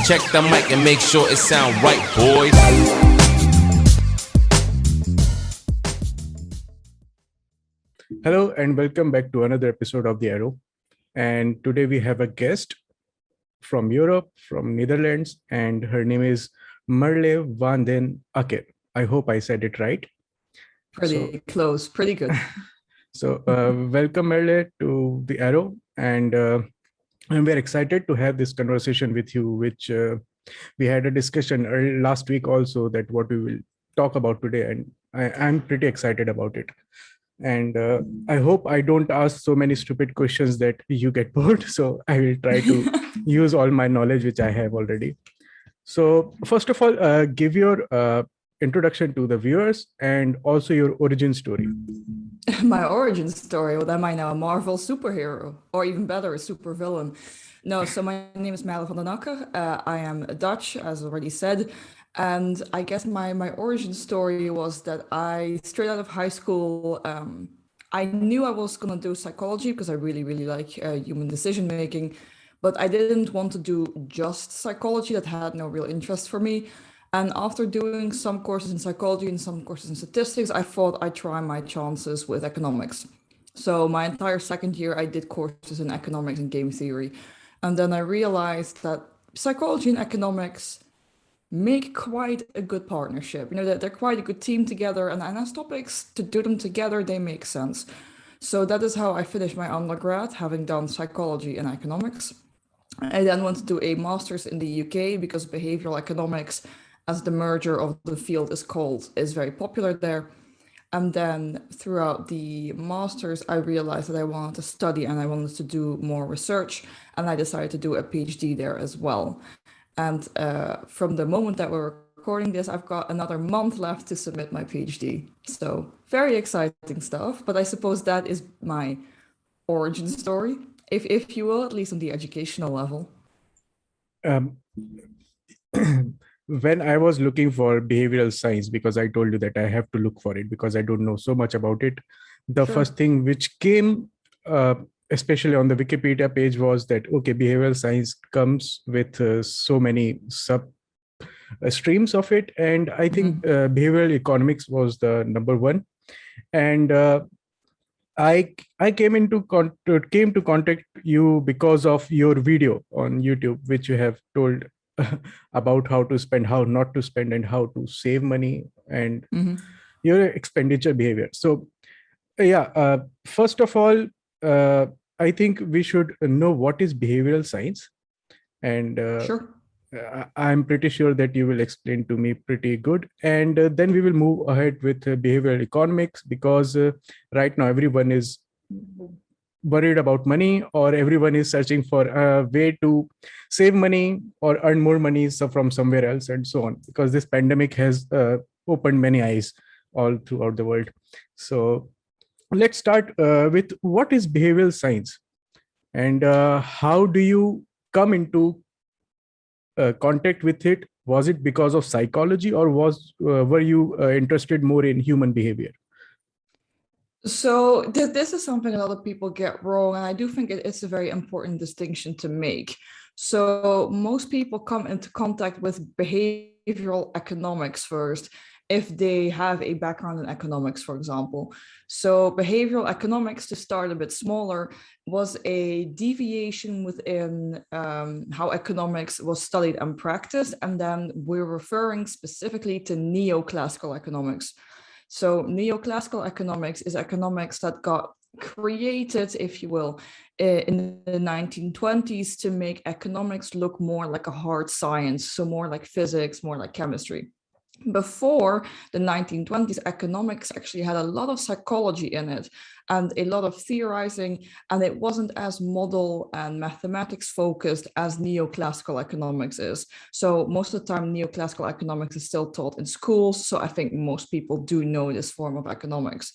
Check the mic and make sure it sound right, boys. Hello and welcome back to another episode of The Arrow. And today we have a guest from Europe, from Netherlands, and her name is Merle van den Akker. I hope I said it right. Pretty close, pretty good. Welcome Merle to The Arrow, and we're excited to have this conversation with you, which we had a discussion last week also that what we will talk about today, and I'm pretty excited about it. And I hope I don't ask so many stupid questions that you get bored. So I will try to use all my knowledge, which I have already. So first of all, give your introduction to the viewers and also your origin story. My origin story, well, am I now a Marvel superhero? Or even better, a supervillain? No, so my name is Ms.Merle van den Akker. I am Dutch, as already said. And I guess my origin story was that I, straight out of high school, I knew I was going to do psychology because I really, really like human decision making. But I didn't want to do just psychology. That had no real interest for me. And after doing some courses in psychology and some courses in statistics, I thought I'd try my chances with economics. So my entire second year, I did courses in economics and game theory. And then I realized that psychology and economics make quite a good partnership. You know, that they're quite a good team together, and as topics to do them together, they make sense. So that is how I finished my undergrad, having done psychology and economics. I then went to do a master's in the UK because behavioral economics, as the merger of the field is called, is very popular there. And then throughout the master's, I realized that I wanted to study and I wanted to do more research, and I decided to do a PhD there as well. And from the moment that we're recording this, I've got another month left to submit my PhD. So very exciting stuff. But I suppose that is my origin story, if you will, at least on the educational level. When I was looking for behavioral science, because I told you that I have to look for it because I don't know so much about it, the first thing which came especially on the Wikipedia page was that, okay, behavioral science comes with so many sub streams of it. And I think behavioral economics was the number one. And I came to contact you because of your video on YouTube, which you have told about how to spend, how not to spend, and how to save money and your expenditure behavior. So first of all, I think we should know what is behavioral science. And I'm pretty sure that you will explain to me pretty good. And then we will move ahead with behavioral economics, because right now everyone is worried about money, or everyone is searching for a way to save money or earn more money from somewhere else, and so on, because this pandemic has opened many eyes all throughout the world. So let's start with what is behavioral science, and how do you come into contact with it? Was it because of psychology, or were you interested more in human behavior? So this is something a lot of people get wrong, and I do think it's a very important distinction to make. So most people come into contact with behavioral economics first if they have a background in economics, for example. So behavioral economics, to start a bit smaller, was a deviation within how economics was studied and practiced. And then we're referring specifically to neoclassical economics. So neoclassical economics is economics that got created, if you will, in the 1920s to make economics look more like a hard science, so more like physics, more like chemistry. Before the 1920s, economics actually had a lot of psychology in it and a lot of theorizing, and it wasn't as model and mathematics focused as neoclassical economics is. So most of the time, neoclassical economics is still taught in schools. So I think most people do know this form of economics.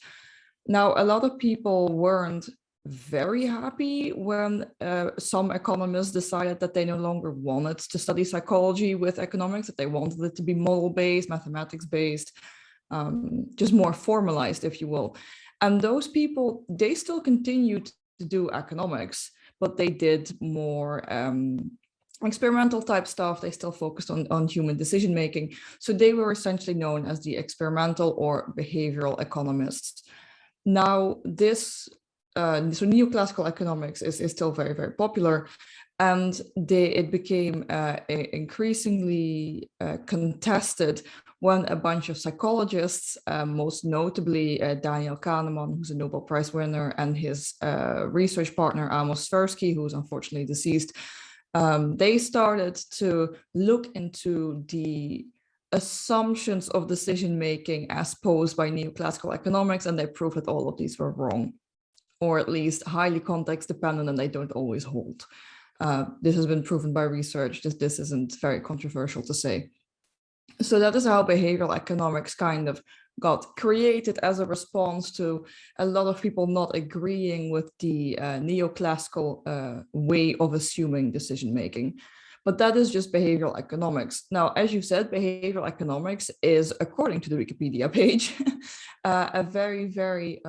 Now, a lot of people weren't very happy when some economists decided that they no longer wanted to study psychology with economics, that they wanted it to be model-based, mathematics-based, just more formalized, if you will. And those people, they still continued to do economics, but they did more experimental type stuff, they still focused on human decision making. So they were essentially known as the experimental or behavioral economists. Now, this so neoclassical economics is still very, very popular, and it became increasingly contested when a bunch of psychologists, most notably Daniel Kahneman, who's a Nobel Prize winner, and his research partner Amos Tversky, who's unfortunately deceased, they started to look into the assumptions of decision making as posed by neoclassical economics, and they proved that all of these were wrong, or at least highly context dependent, and they don't always hold. This has been proven by research. This isn't very controversial to say. So that is how behavioral economics kind of got created as a response to a lot of people not agreeing with the neoclassical way of assuming decision making. But that is just behavioral economics. Now, as you said, behavioral economics is, according to the Wikipedia page, a very, very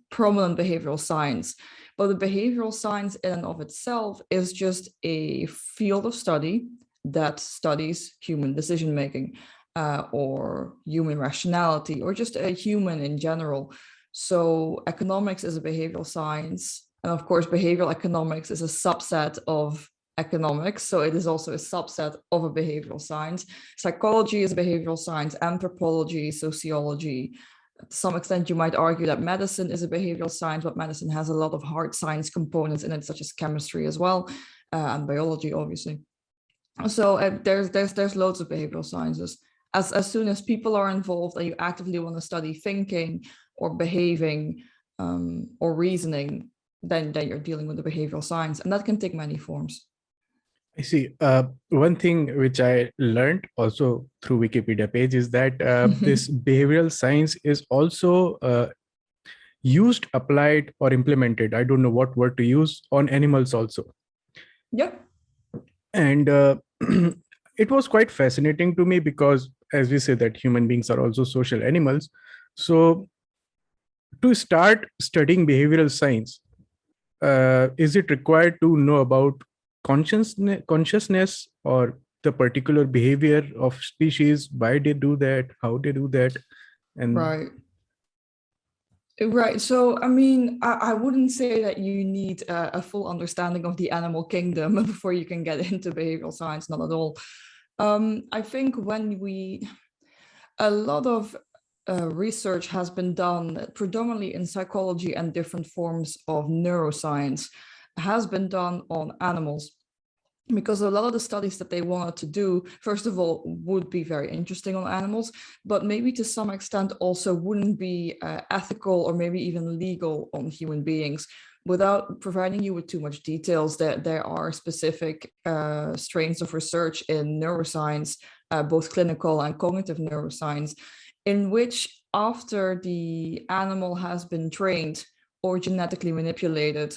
prominent behavioral science. But the behavioral science in and of itself is just a field of study that studies human decision making or human rationality, or just a human in general. So economics is a behavioral science. And of course, behavioral economics is a subset of economics. So it is also a subset of a behavioral science. Psychology is a behavioral science, anthropology, sociology. To some extent, you might argue that medicine is a behavioral science, but medicine has a lot of hard science components in it, such as chemistry as well, and biology, obviously. So there's loads of behavioral sciences. As soon as people are involved and you actively want to study thinking or behaving or reasoning, then you're dealing with the behavioral science, and that can take many forms. I see. One thing which I learned also through Wikipedia page is that this behavioral science is also used, applied, or implemented. I don't know what word to use, on animals also. Yep. And it was quite fascinating to me because, as we say, that human beings are also social animals. So to start studying behavioral science, is it required to know about consciousness or the particular behavior of species, why they do that, how they do that? And Right. So, I mean, I wouldn't say that you need a full understanding of the animal kingdom before you can get into behavioral science, not at all. I think a lot of research has been done predominantly in psychology, and different forms of neuroscience has been done on animals, because a lot of the studies that they wanted to do, first of all, would be very interesting on animals, but maybe to some extent also wouldn't be ethical or maybe even legal on human beings. Without providing you with too much details, there are specific strains of research in neuroscience, both clinical and cognitive neuroscience, in which after the animal has been trained or genetically manipulated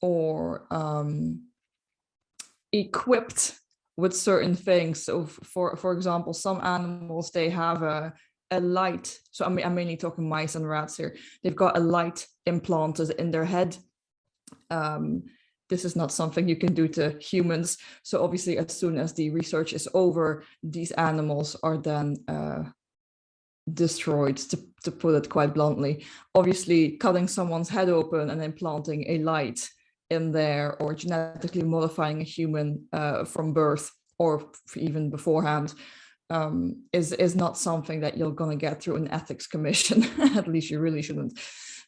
or equipped with certain things. So for example, some animals, they have a light. So I'm mainly talking mice and rats here. They've got a light implanted in their head. This is not something you can do to humans. So obviously, as soon as the research is over, these animals are then destroyed, to put it quite bluntly. Obviously, cutting someone's head open and implanting a light in there, or genetically modifying a human from birth or even beforehand, is not something that you're going to get through an ethics commission. At least you really shouldn't.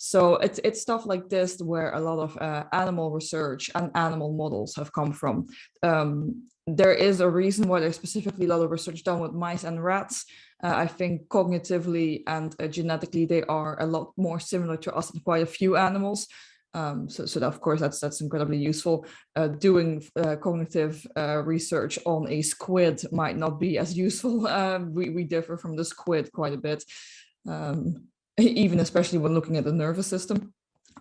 So it's stuff like this where a lot of animal research and animal models have come from. There is a reason why there's specifically a lot of research done with mice and rats. I think cognitively and genetically, they are a lot more similar to us than quite a few animals. So that, of course, that's incredibly useful. Doing cognitive research on a squid might not be as useful. We differ from the squid quite a bit, even especially when looking at the nervous system.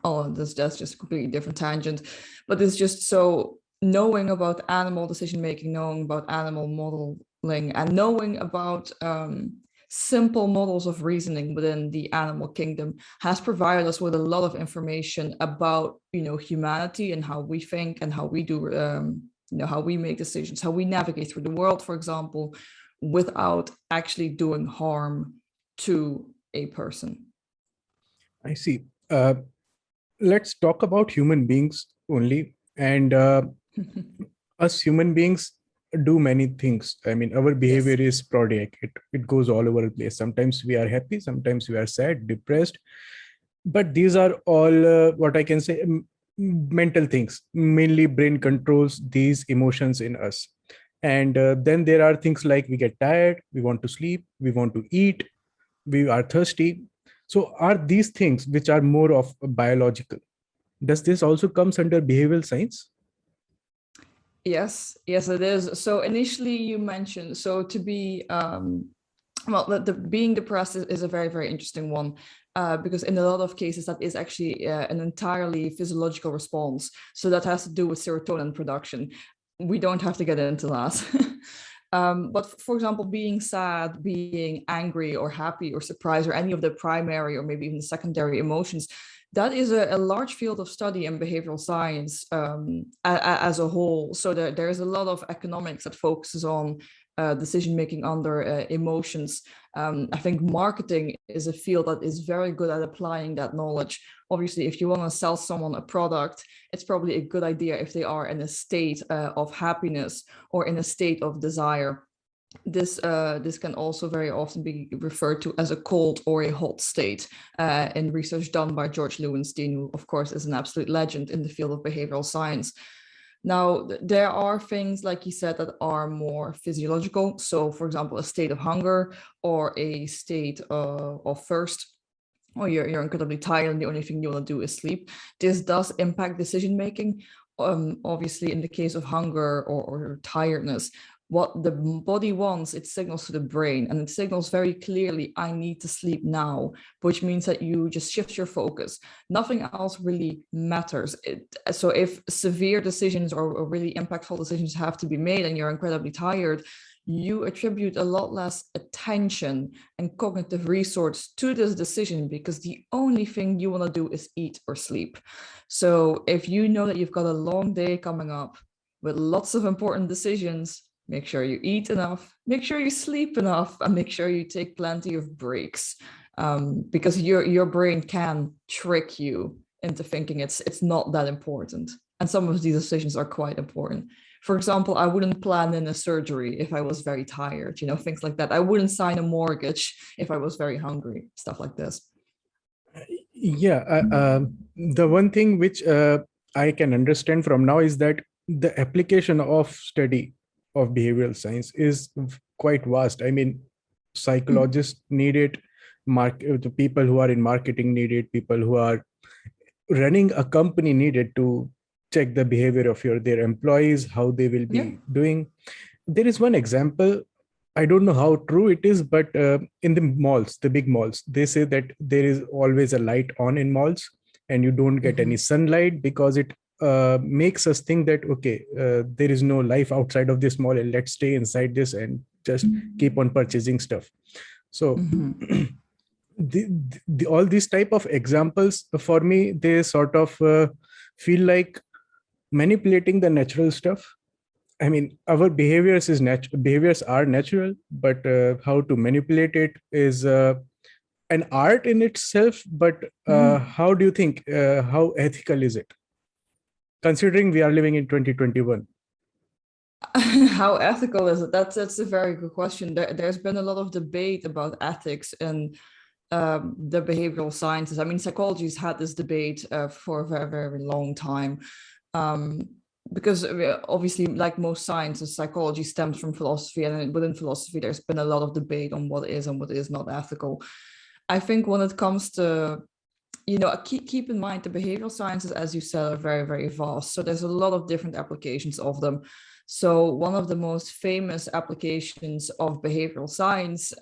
Oh, that's just a completely different tangent. But it's just so knowing about animal decision making, knowing about animal modeling, and knowing about simple models of reasoning within the animal kingdom has provided us with a lot of information about, humanity and how we think and how we do how we make decisions, how we navigate through the world, for example, without actually doing harm to a person. I see. Let's talk about human beings only. And us human beings do many things. I mean, our behavior is sporadic. It goes all over the place. Sometimes we are happy, sometimes we are sad, depressed. But these are all what I can say, mental things. Mainly brain controls these emotions in us. And then there are things like we get tired, we want to sleep, we want to eat, we are thirsty. So are these things which are more of biological? Does this also comes under behavioral science? Yes, it is. So initially you mentioned, so to be, well, the being depressed is a very, very interesting one, because in a lot of cases that is actually an entirely physiological response. So that has to do with serotonin production. We don't have to get into that. But for example, being sad, being angry or happy or surprised, or any of the primary or maybe even secondary emotions, that is a large field of study in behavioral science as a whole. So there is a lot of economics that focuses on decision making under emotions. I think marketing is a field that is very good at applying that knowledge. Obviously, if you want to sell someone a product, it's probably a good idea if they are in a state of happiness or in a state of desire. This can also very often be referred to as a cold or a hot state in research done by George Lewinstein, who of course is an absolute legend in the field of behavioral science. Now, there are things, like you said, that are more physiological. So, for example, a state of hunger or a state of thirst, or you're incredibly tired and the only thing you want to do is sleep. This does impact decision-making. Obviously, in the case of hunger or tiredness, what the body wants, it signals to the brain, and it signals very clearly, I need to sleep now, which means that you just shift your focus. Nothing else really matters. So if severe decisions or really impactful decisions have to be made and you're incredibly tired, you attribute a lot less attention and cognitive resource to this decision because the only thing you want to do is eat or sleep. So if you know that you've got a long day coming up with lots of important decisions, make sure you eat enough, make sure you sleep enough, and make sure you take plenty of breaks, because your brain can trick you into thinking it's not that important. And some of these decisions are quite important. For example, I wouldn't plan in a surgery if I was very tired, things like that. I wouldn't sign a mortgage if I was very hungry, stuff like this. Yeah, the one thing which I can understand from now is that the application of study of behavioral science is quite vast. I mean, psychologists need it, the people who are in marketing need it, people who are running a company need it to check the behavior of their employees, how they will be doing. There is one example, I don't know how true it is, but in the malls, the big malls, they say that there is always a light on in malls and you don't get any sunlight because it makes us think that, okay, there is no life outside of this mall and let's stay inside this and just keep on purchasing stuff. So all these type of examples for me, they sort of feel like manipulating the natural stuff. I mean, our behaviors are natural, but how to manipulate it is an art in itself. But how do you think, how ethical is it? Considering we are living in 2021. How ethical is it? That's a very good question. There's been a lot of debate about ethics in the behavioral sciences. I mean, psychology's had this debate for a very, very long time. Because obviously, like most sciences, psychology stems from philosophy, and within philosophy, there's been a lot of debate on what is and what is not ethical. I think when it comes to, keep in mind the behavioral sciences, as you said, are very, very vast. So there's a lot of different applications of them. So one of the most famous applications of behavioral science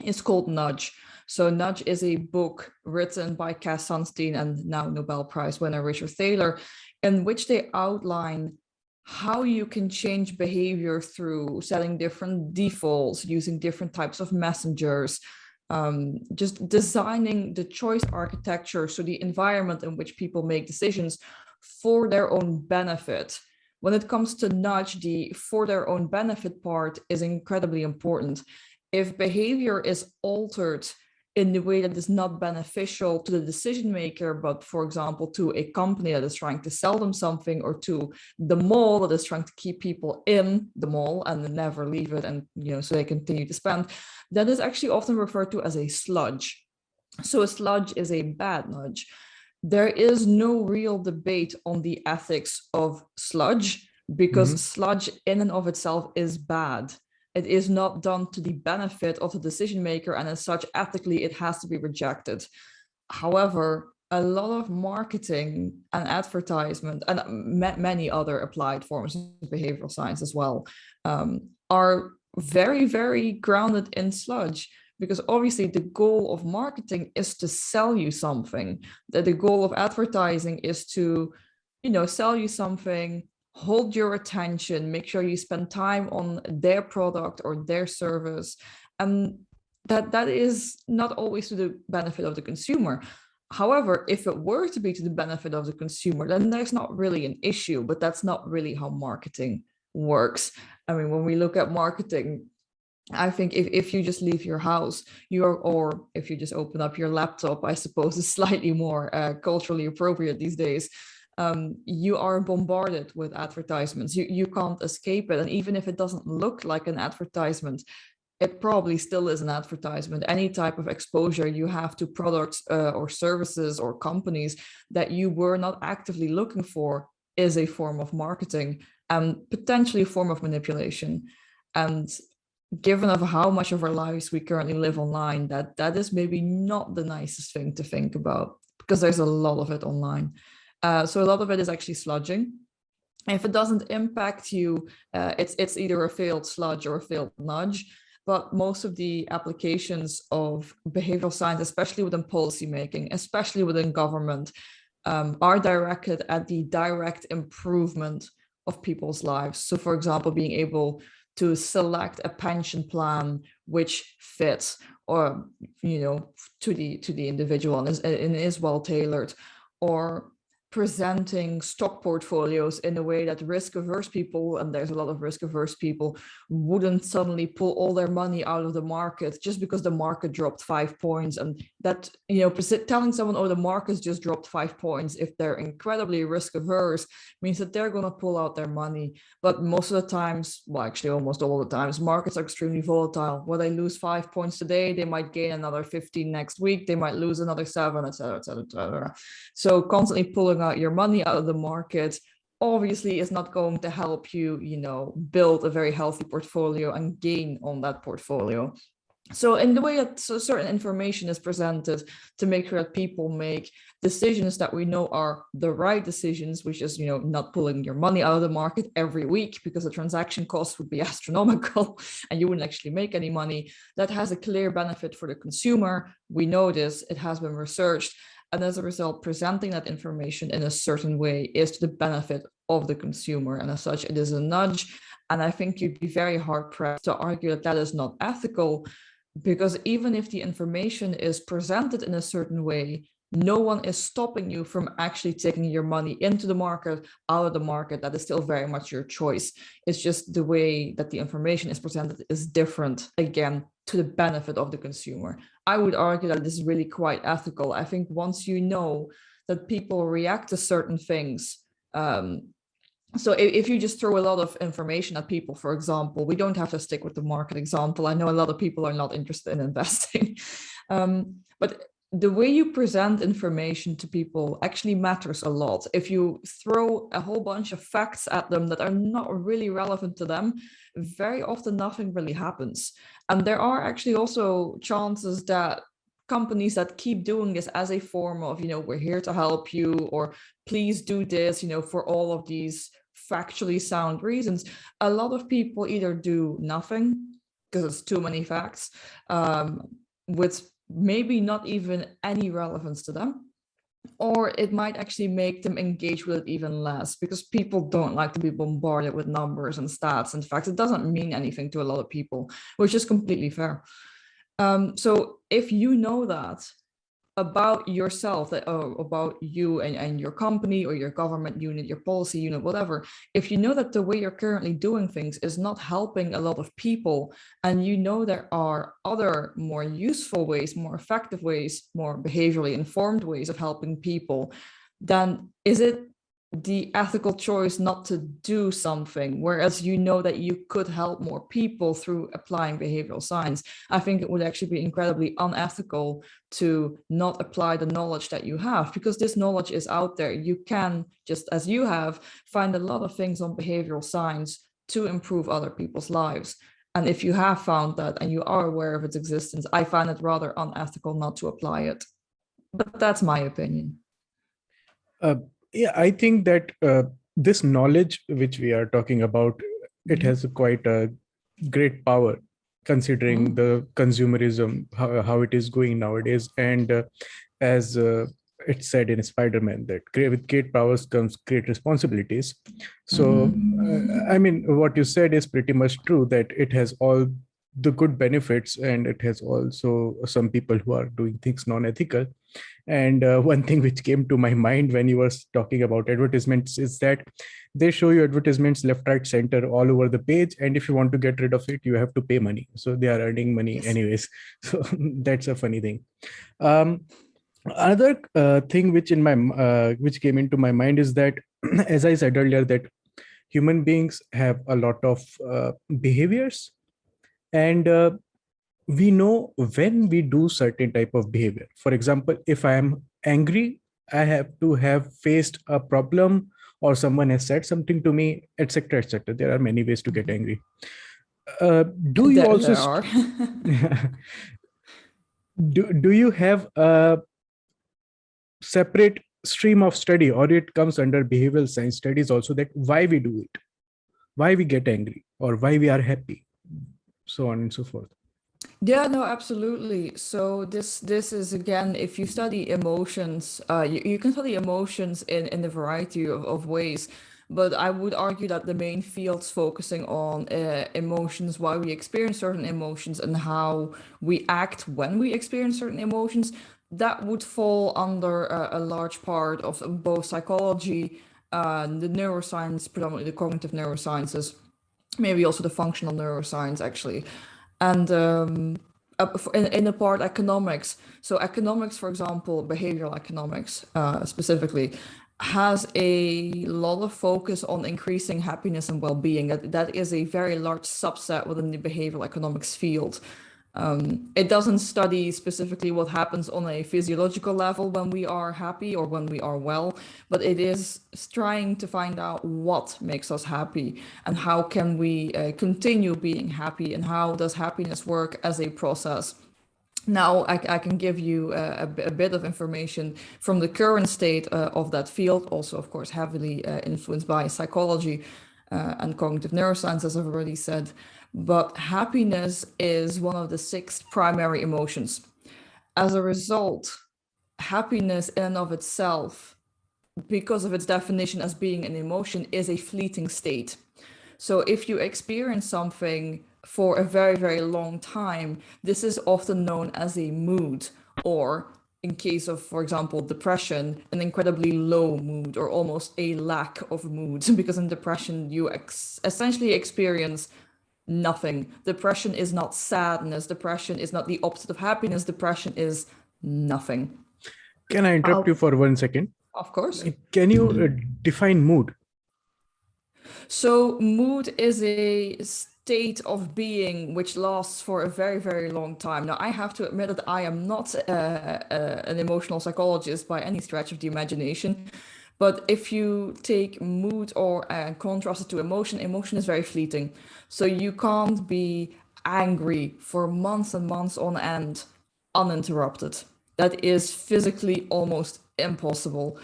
is called Nudge. So Nudge is a book written by Cass Sunstein and now Nobel Prize winner Richard Thaler, in which they outline how you can change behavior through setting different defaults, using different types of messengers, just designing the choice architecture, so the environment in which people make decisions for their own benefit, when it comes to nudge, the for their own benefit part is incredibly important. If behavior is altered in the way that is not beneficial to the decision maker, but for example, to a company that is trying to sell them something, or to the mall that is trying to keep people in the mall and never leave it, and so they continue to spend, that is actually often referred to as a sludge. So a sludge is a bad nudge. There is no real debate on the ethics of sludge, because sludge in and of itself is bad. It is not done to the benefit of the decision maker, and as such, ethically, it has to be rejected. However, a lot of marketing and advertisement, and many other applied forms of behavioral science as well, are very, very grounded in sludge. Because obviously the goal of marketing is to sell you something. The goal of advertising is to, sell you something, hold your attention, make sure you spend time on their product or their service. And that is not always to the benefit of the consumer. However, if it were to be to the benefit of the consumer, then there's not really an issue, but that's not really how marketing works. I mean, when we look at marketing, I think if you just leave your house, or if you just open up your laptop, I suppose is slightly more culturally appropriate these days, you are bombarded with advertisements. You can't escape it. And even if it doesn't look like an advertisement, it probably still is an advertisement. Any type of exposure you have to products or services or companies that you were not actively looking for is a form of marketing, and potentially a form of manipulation. And given of how much of our lives we currently live online, that is maybe not the nicest thing to think about, because there's a lot of it online. So a lot of it is actually sludging. If it doesn't impact you, it's either a failed sludge or a failed nudge. But most of the applications of behavioral science, especially within policymaking, especially within government, are directed at the direct improvement of people's lives. So for example, being able to select a pension plan which fits, or to the individual and is well tailored, or presenting stock portfolios in a way that risk-averse people, and there's a lot of risk-averse people, wouldn't suddenly pull all their money out of the market just because the market dropped 5 points. And that, telling someone, oh, the market's just dropped 5 points, if they're incredibly risk-averse, means that they're going to pull out their money. But most of the times, well, actually almost all the times, markets are extremely volatile. When they lose 5 points today, they might gain another 15 next week, they might lose another 7, etc., etc., etc. So constantly pulling out your money out of the market obviously is not going to help you, build a very healthy portfolio and gain on that portfolio. So in the way that certain information is presented to make sure that people make decisions that we know are the right decisions, which is, not pulling your money out of the market every week, because the transaction cost would be astronomical and you wouldn't actually make any money, that has a clear benefit for the consumer. We know this, it has been researched. And as a result, presenting that information in a certain way is to the benefit of the consumer. And as such, it is a nudge. And I think you'd be very hard pressed to argue that that is not ethical, because even if the information is presented in a certain way, no one is stopping you from actually taking your money into the market, out of the market. That is still very much your choice. It's just the way that the information is presented is different, again, to the benefit of the consumer. I would argue that this is really quite ethical. I think once you know that people react to certain things, so if you just throw a lot of information at people, for example, we don't have to stick with the market example. I know a lot of people are not interested in investing, but the way you present information to people actually matters a lot. If you throw a whole bunch of facts at them that are not really relevant to them, very often nothing really happens. And there are actually also chances that companies that keep doing this as a form of, we're here to help you, or please do this, for all of these factually sound reasons, a lot of people either do nothing because it's too many facts, with maybe not even any relevance to them, or it might actually make them engage with it even less, because people don't like to be bombarded with numbers and stats. In fact, it doesn't mean anything to a lot of people, which is completely fair. So if you know that, about yourself, that about you and your company or your government unit, your policy unit, whatever, if you know that the way you're currently doing things is not helping a lot of people, and you know there are other more useful ways, more effective ways, more behaviorally informed ways of helping people, then is it the ethical choice not to do something, whereas you know that you could help more people through applying behavioral science? I think it would actually be incredibly unethical to not apply the knowledge that you have, because this knowledge is out there. You can, just as you have, find a lot of things on behavioral science to improve other people's lives. And if you have found that and you are aware of its existence, I find it rather unethical not to apply it. But that's my opinion. Yeah, I think that this knowledge which we are talking about, it has quite a great power, considering the consumerism, how it is going nowadays. And as it said in Spider-Man, that with great powers comes great responsibilities. So, I mean, what you said is pretty much true, that it has all the good benefits, and it has also some people who are doing things non-ethical. And one thing which came to my mind when you were talking about advertisements is that they show you advertisements left, right, center all over the page. And if you want to get rid of it, you have to pay money. So they are earning money anyways. So that's a funny thing. Another thing which came into my mind is that, as I said earlier, that human beings have a lot of behaviors, and we know when we do certain type of behavior. For example, if I am angry, I have to have faced a problem, or someone has said something to me, etc., etc. There are many ways to get angry. Do you also There are. do you have a separate stream of study, or it comes under behavioral science studies also, that why we do it, why we get angry, or why we are happy, so on and so forth? Yeah, no, absolutely. So this is, again, if you study emotions, you can study emotions in a variety of ways. But I would argue that the main field's focusing on emotions, why we experience certain emotions, and how we act when we experience certain emotions. That would fall under a large part of both psychology, the neuroscience, predominantly the cognitive neurosciences, maybe also the functional neuroscience, actually. And in a part, economics. So economics, for example, behavioral economics specifically, has a lot of focus on increasing happiness and well-being. That is a very large subset within the behavioral economics field. It doesn't study specifically what happens on a physiological level when we are happy or when we are well, but it is trying to find out what makes us happy and how can we continue being happy, and how does happiness work as a process. Now, I can give you a bit of information from the current state of that field, also, of course, heavily influenced by psychology and cognitive neuroscience, as I've already said. But happiness is one of the 6 primary emotions. As a result, happiness in and of itself, because of its definition as being an emotion, is a fleeting state. So if you experience something for a very, very long time, this is often known as a mood, or in case of, for example, depression, an incredibly low mood, or almost a lack of mood, because in depression, you essentially experience nothing. Depression is not sadness. Depression is not the opposite of happiness. Depression is nothing. Can I interrupt you for 1 second? Of course. Can you define mood? So mood is a state of being which lasts for a very, very long time. Now, I have to admit that I am not an emotional psychologist by any stretch of the imagination. But if you take mood or contrast it to emotion, emotion is very fleeting. So you can't be angry for months and months on end uninterrupted. That is physically almost impossible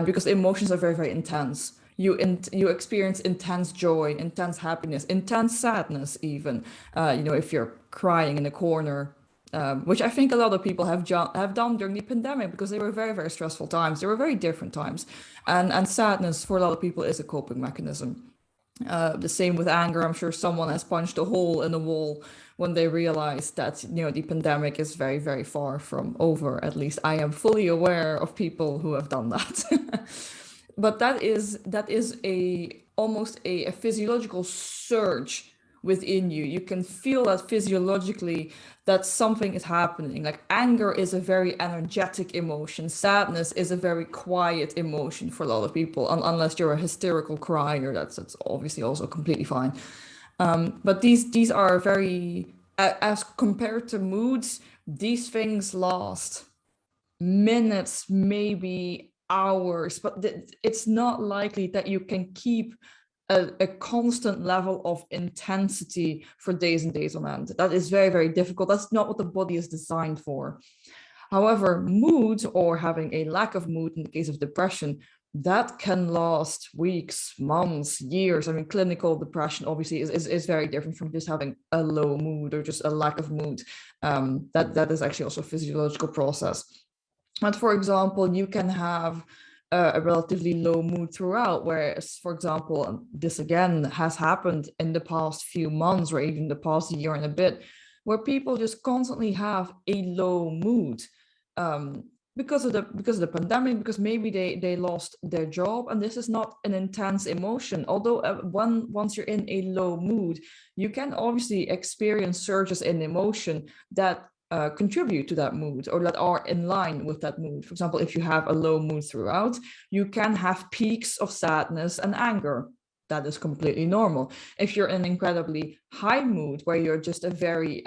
because emotions are very, very intense. You experience intense joy, intense happiness, intense sadness, even. If you're crying in a corner, which I think a lot of people have done during the pandemic, because they were very, very stressful times. They were very different times, and sadness for a lot of people is a coping mechanism. The same with anger. I'm sure someone has punched a hole in the wall when they realize that, the pandemic is very, very far from over. At least I am fully aware of people who have done that. But that is almost a physiological surge within you. You can feel that physiologically, that something is happening. Like anger is a very energetic emotion. Sadness is a very quiet emotion for a lot of people, unless you're a hysterical crier. That's obviously also completely fine. But these are very, as compared to moods, these things last minutes, maybe hours, but it's not likely that you can keep a constant level of intensity for days and days on end. That is very, very difficult. That's not what the body is designed for. However, mood, or having a lack of mood in the case of depression, that can last weeks, months, years. I mean, clinical depression obviously is very different from just having a low mood or just a lack of mood. That is actually also a physiological process. But for example, you can have a relatively low mood throughout, whereas, for example, this again has happened in the past few months or even the past year and a bit, where people just constantly have a low mood because of the pandemic, because maybe they lost their job, and this is not an intense emotion. Although once you're in a low mood, you can obviously experience surges in emotion that contribute to that mood or that are in line with that mood. For example, if you have a low mood throughout, you can have peaks of sadness and anger. That is completely normal. If you're in an incredibly high mood where you're just a very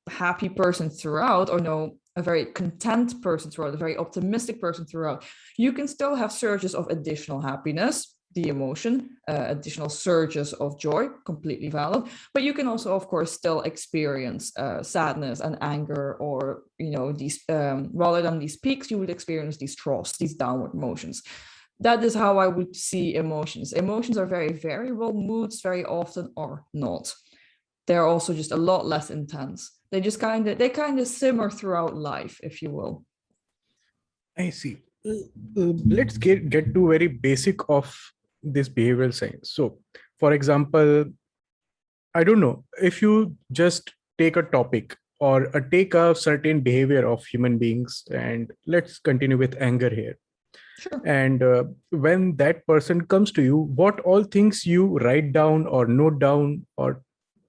happy person throughout, or no, a very content person throughout, a very optimistic person throughout, you can still have surges of additional happiness, the emotion, additional surges of joy, completely valid. But you can also, of course, still experience sadness and anger, or, these, rather than these peaks, you would experience these troughs, these downward motions. That is how I would see emotions. Emotions are very variable. Moods very often are not. They're also just a lot less intense. They just kind of simmer throughout life, if you will. I see. Let's get to very basic of this behavioral science. So, for example, I don't know, if you just take a topic or take a certain behavior of human beings, and let's continue with anger here. Sure. And when that person comes to you, what all things you write down or note down or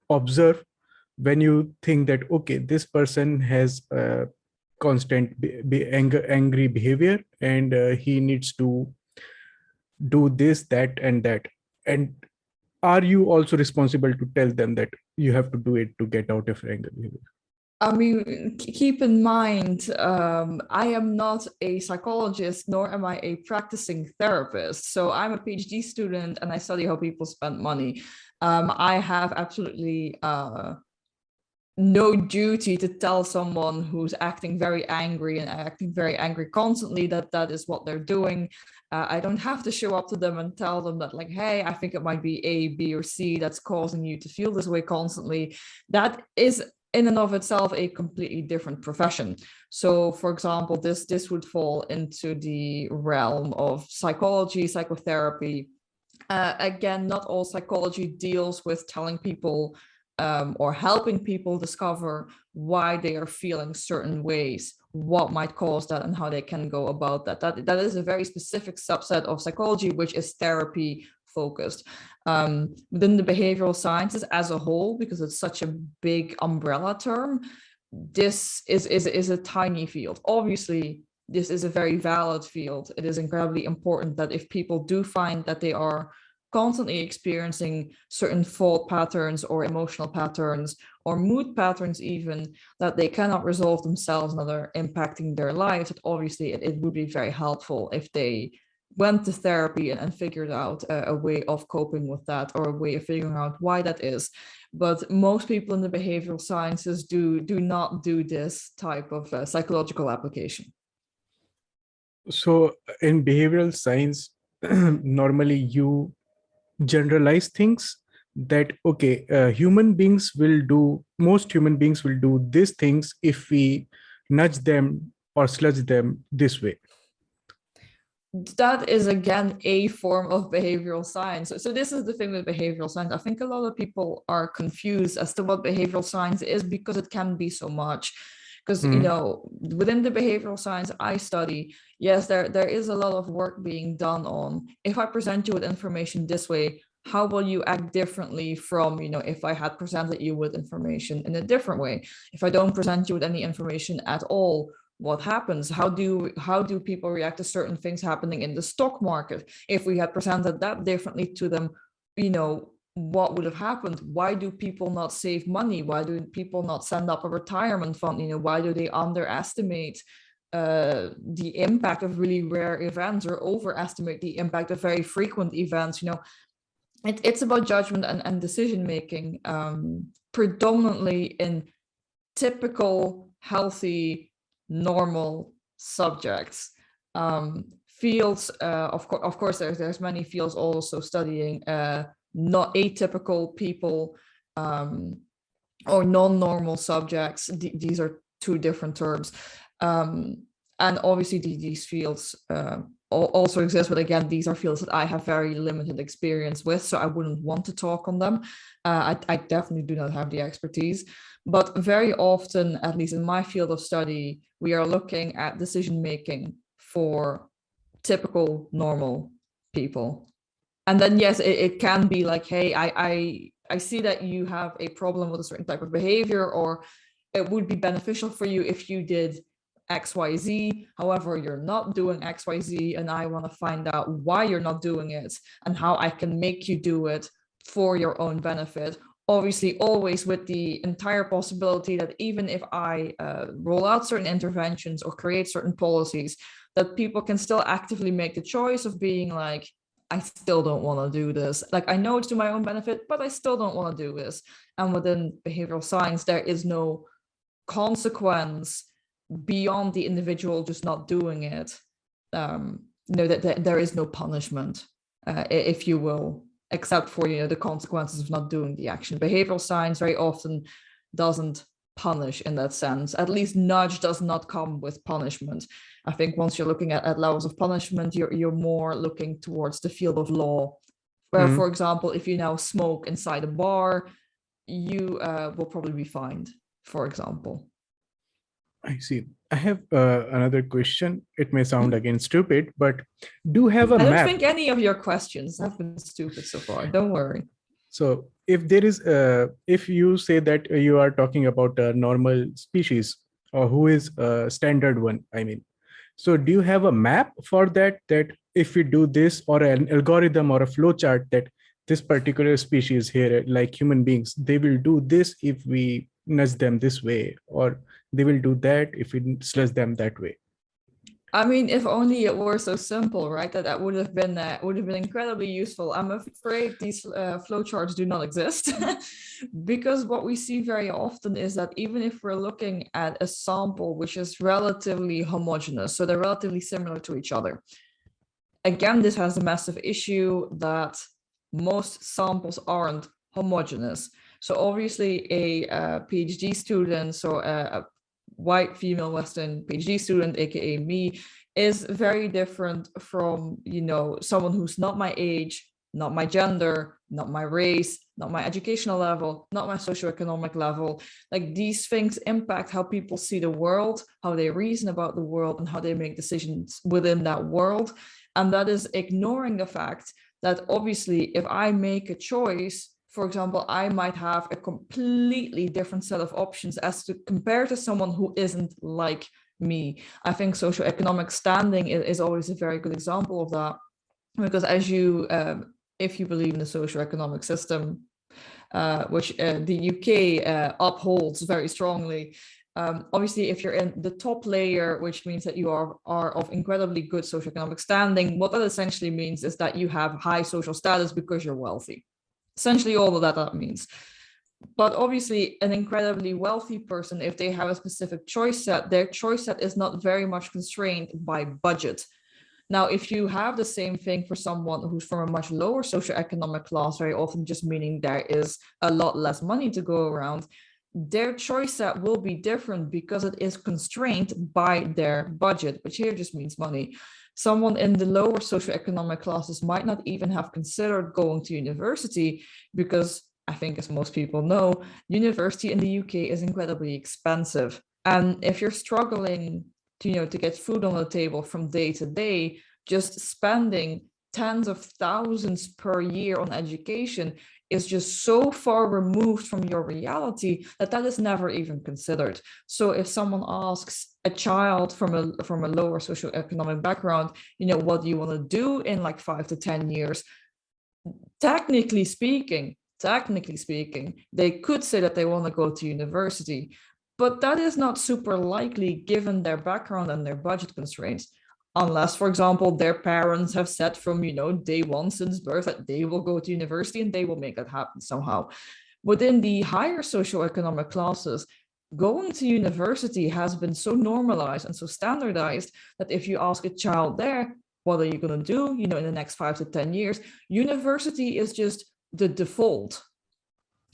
observe when you think that, okay, this person has constant angry behavior, and he needs to do this, that, and that. And are you also responsible to tell them that you have to do it to get out of anger behavior? I mean, keep in mind, I am not a psychologist, nor am I a practicing therapist. So I'm a PhD student and I study how people spend money. I have absolutely no duty to tell someone who's acting very angry and acting very angry constantly that is what they're doing. I don't have to show up to them and tell them that, like, hey, I think it might be A, B, or C that's causing you to feel this way constantly. That is in and of itself a completely different profession. So, for example, this would fall into the realm of psychology, psychotherapy. Again, not all psychology deals with telling people or helping people discover why they are feeling certain ways, what might cause that, and how they can go about that. That is a very specific subset of psychology, which is therapy focused. Within the behavioral sciences as a whole, because it's such a big umbrella term, this is a tiny field. Obviously, this is a very valid field. It is incredibly important that if people do find that they are constantly experiencing certain thought patterns or emotional patterns or mood patterns even, that they cannot resolve themselves and that are impacting their lives, that obviously it would be very helpful if they went to therapy and figured out a way of coping with that, or a way of figuring out why that is. But most people in the behavioral sciences do not do this type of psychological application. So in behavioral science, normally you generalize things that, okay, most human beings will do these things if we nudge them or sludge them this way. That is again a form of behavioral science. So this is the thing with behavioral science. I think a lot of people are confused as to what behavioral science is because it can be so much. Because within the behavioral science I study, yes, there is a lot of work being done on if I present you with information this way, how will you act differently from if I had presented you with information in a different way? If I don't present you with any information at all, what happens? How do people react to certain things happening in the stock market? If we had presented that differently to them, what would have happened? Why do people not save money? Why do people not send up a retirement fund? Why do they underestimate the impact of really rare events or overestimate the impact of very frequent events? It's about judgment and decision making, predominantly in typical healthy normal subjects. Fields, of course, there's many fields also studying not atypical people, or non-normal subjects. These are two different terms. And obviously these fields also exist, but again, these are fields that I have very limited experience with, so I wouldn't want to talk on them. I definitely do not have the expertise. But very often, at least in my field of study, we are looking at decision making for typical normal people. And then yes, it can be like, hey, I see that you have a problem with a certain type of behavior, or it would be beneficial for you if you did XYZ. However, you're not doing XYZ, and I want to find out why you're not doing it and how I can make you do it for your own benefit. Obviously, always with the entire possibility that even if I roll out certain interventions or create certain policies, that people can still actively make the choice of being like, I still don't want to do this. Like, I know it's to my own benefit, but I still don't want to do this. And within behavioral science, there is no consequence beyond the individual just not doing it. That there is no punishment, if you will, except for the consequences of not doing the action. Behavioral science very often doesn't punish in that sense. At least nudge does not come with punishment. I think once you're looking at levels of punishment, you're more looking towards the field of law, where, for example, if you now smoke inside a bar, you will probably be fined, for example. I see. I have another question. It may sound again stupid, but do have a map. I don't think any of your questions have been stupid so far. Don't worry. So if there is, if you say that you are talking about a normal species, or who is a standard one, I mean, so do you have a map for that, that if we do this, or an algorithm or a flow chart, that this particular species here, like human beings, they will do this if we nudge them this way, or they will do that if we slush them that way? I mean, if only it were so simple, right? That would have been incredibly useful. I'm afraid these flowcharts do not exist because what we see very often is that even if we're looking at a sample which is relatively homogeneous, so they're relatively similar to each other. Again, this has a massive issue that most samples aren't homogeneous. So obviously a PhD student, so a white female Western PhD student, aka me, is very different from someone who's not my age, not my gender, not my race, not my educational level, not my socioeconomic level. Like, these things impact how people see the world, how they reason about the world, and how they make decisions within that world. And that is ignoring the fact that obviously if I make a choice, for example, I might have a completely different set of options as to compare to someone who isn't like me. I think socioeconomic standing is always a very good example of that, because as if you believe in the socioeconomic system, which the UK upholds very strongly, obviously, if you're in the top layer, which means that you are of incredibly good socioeconomic standing, what that essentially means is that you have high social status because you're wealthy. Essentially all of that means. But obviously an incredibly wealthy person, if they have a specific choice set, their choice set is not very much constrained by budget. Now, if you have the same thing for someone who's from a much lower socioeconomic class, very often just meaning there is a lot less money to go around, their choice set will be different because it is constrained by their budget, which here just means money. Someone in the lower socioeconomic classes might not even have considered going to university because I think, as most people know, university in the UK is incredibly expensive. And if you're struggling to get food on the table from day to day, just spending tens of thousands per year on education is just so far removed from your reality that is never even considered. So if someone asks a child from a lower socioeconomic background, what do you want to do in like 5 to 10 years? Technically speaking, they could say that they want to go to university, but that is not super likely given their background and their budget constraints. Unless, for example, their parents have said from, day one since birth that they will go to university and they will make that happen somehow. Within the higher socioeconomic classes, going to university has been so normalized and so standardized that if you ask a child there, what are you going to do, in the next 5 to 10 years, university is just the default.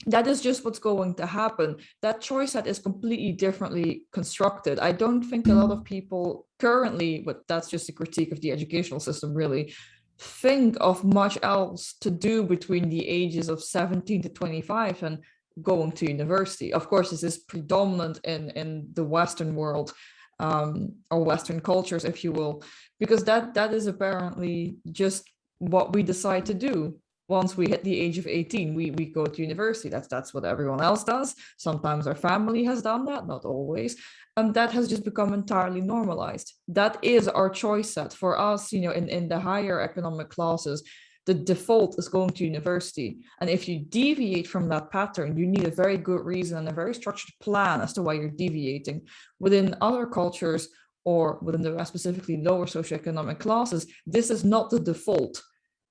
That is just what's going to happen. That choice set is completely differently constructed. I don't think a lot of people currently, but that's just a critique of the educational system really, think of much else to do between the ages of 17 to 25 and going to university. Of course, this is predominant in the Western world, or Western cultures, if you will, because that is apparently just what we decide to do. Once we hit the age of 18, we go to university. That's what everyone else does. Sometimes our family has done that, not always. And that has just become entirely normalized. That is our choice set for us, in the higher economic classes. The default is going to university. And if you deviate from that pattern, you need a very good reason and a very structured plan as to why you're deviating. Within other cultures, or within the specifically lower socioeconomic classes, this is not the default.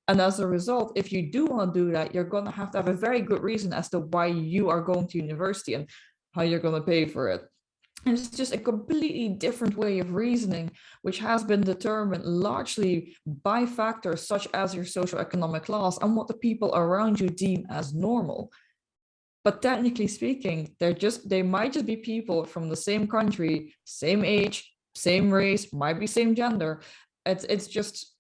And as a result, if you do want to do that, you're going to have a very good reason as to why you are going to university and how you're going to pay for it. And it's just a completely different way of reasoning, which has been determined largely by factors such as your socioeconomic class and what the people around you deem as normal. But technically speaking, they might just be people from the same country, same age, same race, might be same gender. It's just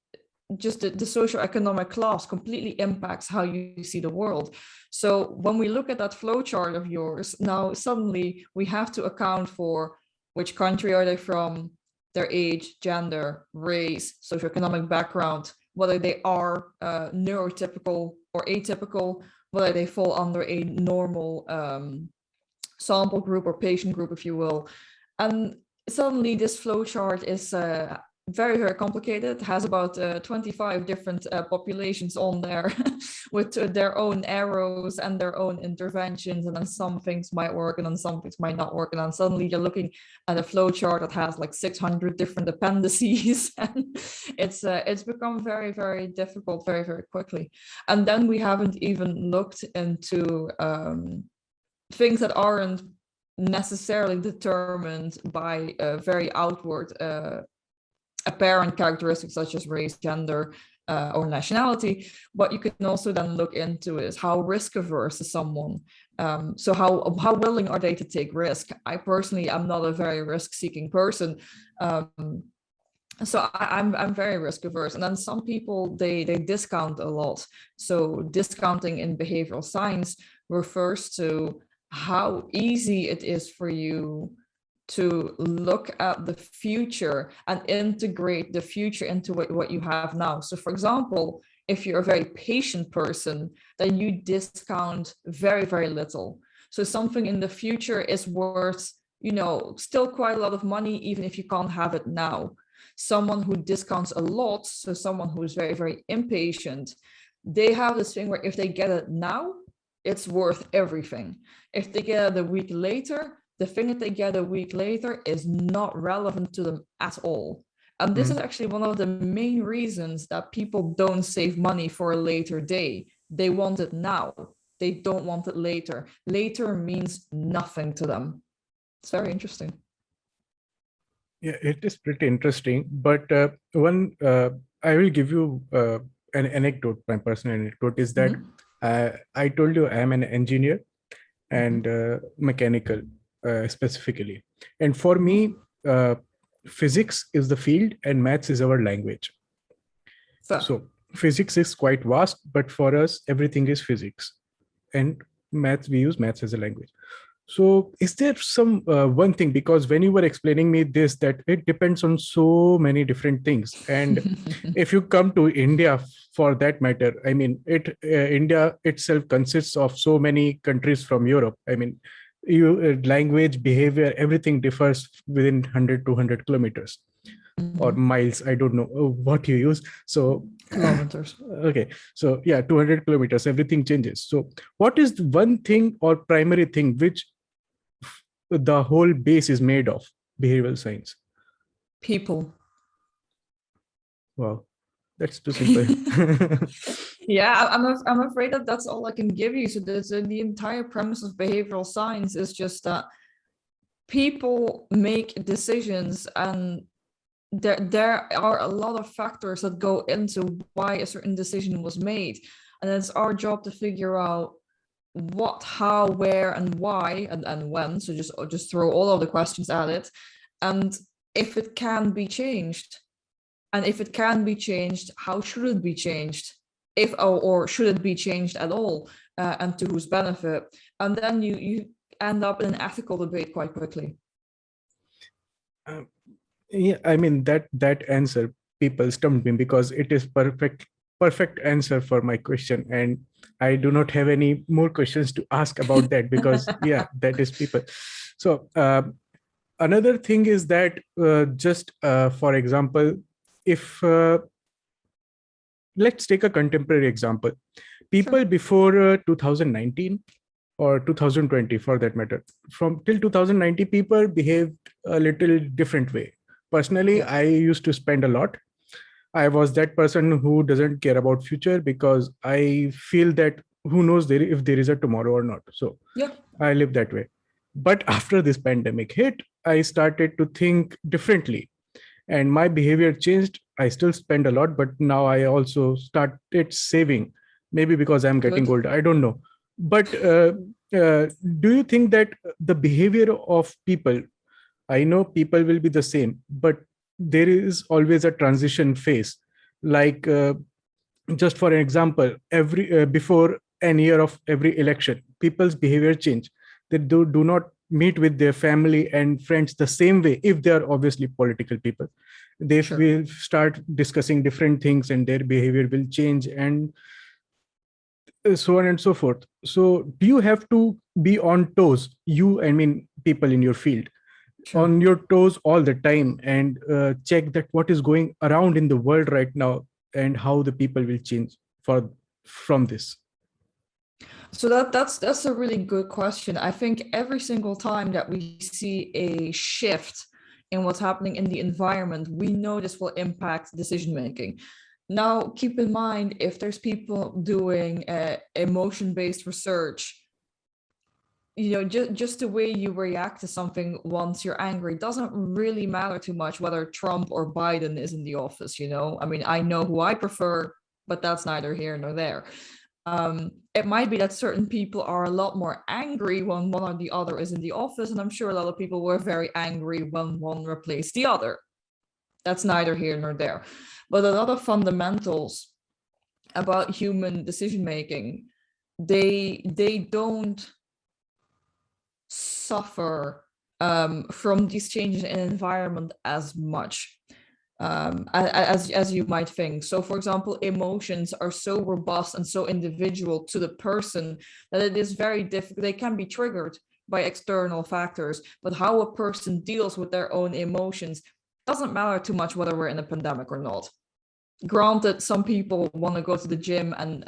the socioeconomic class completely impacts how you see the world. So when we look at that flowchart of yours, now suddenly we have to account for which country are they from, their age, gender, race, socioeconomic background, whether they are neurotypical or atypical, whether they fall under a normal sample group or patient group, if you will. And suddenly this flowchart is very, very complicated. It has about 25 different populations on there with their own arrows and their own interventions. And then some things might work and then some things might not work. And then suddenly you're looking at a flowchart that has like 600 different appendices. And it's become very, very difficult very, very quickly. And then we haven't even looked into things that aren't necessarily determined by very outward apparent characteristics such as race, gender, or nationality. What you can also then look into is how risk averse is someone. So how willing are they to take risk? I personally am not a very risk seeking person. So I'm very risk averse. And then some people, they discount a lot. So discounting in behavioral science refers to how easy it is for you to look at the future and integrate the future into what you have now. So for example, if you're a very patient person, then you discount very, very little. So something in the future is worth, still quite a lot of money, even if you can't have it now. Someone who discounts a lot, so someone who is very, very impatient, they have this thing where if they get it now, it's worth everything. If they get it a week later, the thing that they get a week later is not relevant to them at all. And this is actually one of the main reasons that people don't save money for a later day. They want it now. They don't want it later. Later means nothing to them. It's very interesting. Yeah, it is pretty interesting. But I will give you an anecdote. My personal anecdote is that I told you I am an engineer and mechanical specifically. And for me, physics is the field and maths is our language. Fair. So physics is quite vast, but for us, everything is physics. And maths, we use maths as a language. So is there some one thing, because when you were explaining me this, that it depends on so many different things. And if you come to India for that matter, I mean, India itself consists of so many countries from Europe. I mean, language, behavior, everything differs within 100, 200 kilometers or miles. I don't know what you use. So Kilometers. okay, so yeah, 200 kilometers, everything changes. So what is the one thing or primary thing which the whole base is made of behavioral science? People. Wow, that's too simple. Yeah, I'm afraid that that's all I can give you. So the entire premise of behavioral science is just that people make decisions, and there are a lot of factors that go into why a certain decision was made, and it's our job to figure out what, how, where, and why, and when. So just throw all of the questions at it, and if it can be changed, and if it can be changed, how should it be changed, if or should it be changed at all, and to whose benefit? And then you end up in an ethical debate quite quickly. Yeah, I mean that answer people stumped me, because it is perfect answer for my question, and I do not have any more questions to ask about that, because yeah, that is people. So another thing is that just for example, if let's take a contemporary example. People Sure. before 2019 or 2020 for that matter, from till 2019, people behaved a little different way. Personally, Yeah. I used to spend a lot. I was that person who doesn't care about future, because I feel that who knows if there is a tomorrow or not. So Yeah. I live that way. But after this pandemic hit, I started to think differently, and my behavior changed. I still spend a lot, but now I also started saving, maybe because I'm getting Good. older, I don't know. But do you think that the behavior of people, I know people will be the same, but there is always a transition phase, like just for an example, every before an year of every election, people's behavior change. They do not meet with their family and friends the same way, if they are obviously political people. They Sure. will start discussing different things, and their behavior will change, and so on and so forth. So do you have to be on toes, you, I mean people in your field, Sure. on your toes all the time, and check that what is going around in the world right now, and how the people will change from this? So that's a really good question. I think every single time that we see a shift in what's happening in the environment, we know this will impact decision making. Now, keep in mind, if there's people doing emotion-based research, just the way you react to something once you're angry doesn't really matter too much whether Trump or Biden is in the office. I mean, I know who I prefer, but that's neither here nor there. It might be that certain people are a lot more angry when one or the other is in the office, and I'm sure a lot of people were very angry when one replaced the other. That's neither here nor there. But a lot of fundamentals about human decision making, they don't suffer from these changes in environment as much as you might think. So, for example, emotions are so robust and so individual to the person that it is very difficult. They can be triggered by external factors, but how a person deals with their own emotions doesn't matter too much whether we're in a pandemic or not. Granted, some people want to go to the gym and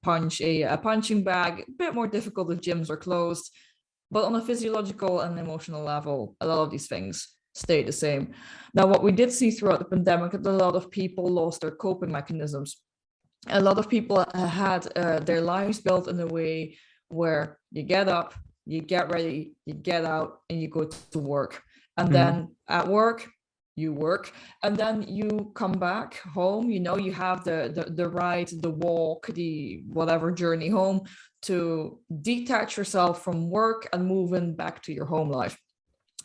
punch a punching bag. A bit more difficult if gyms are closed, but on a physiological and emotional level, a lot of these things stay the same. Now, what we did see throughout the pandemic, that a lot of people lost their coping mechanisms. A lot of people had their lives built in a way where you get up, you get ready, you get out, and you go to work. And then at work, you work, and then you come back home. You have the ride, the walk, the whatever journey home to detach yourself from work and move in back to your home life.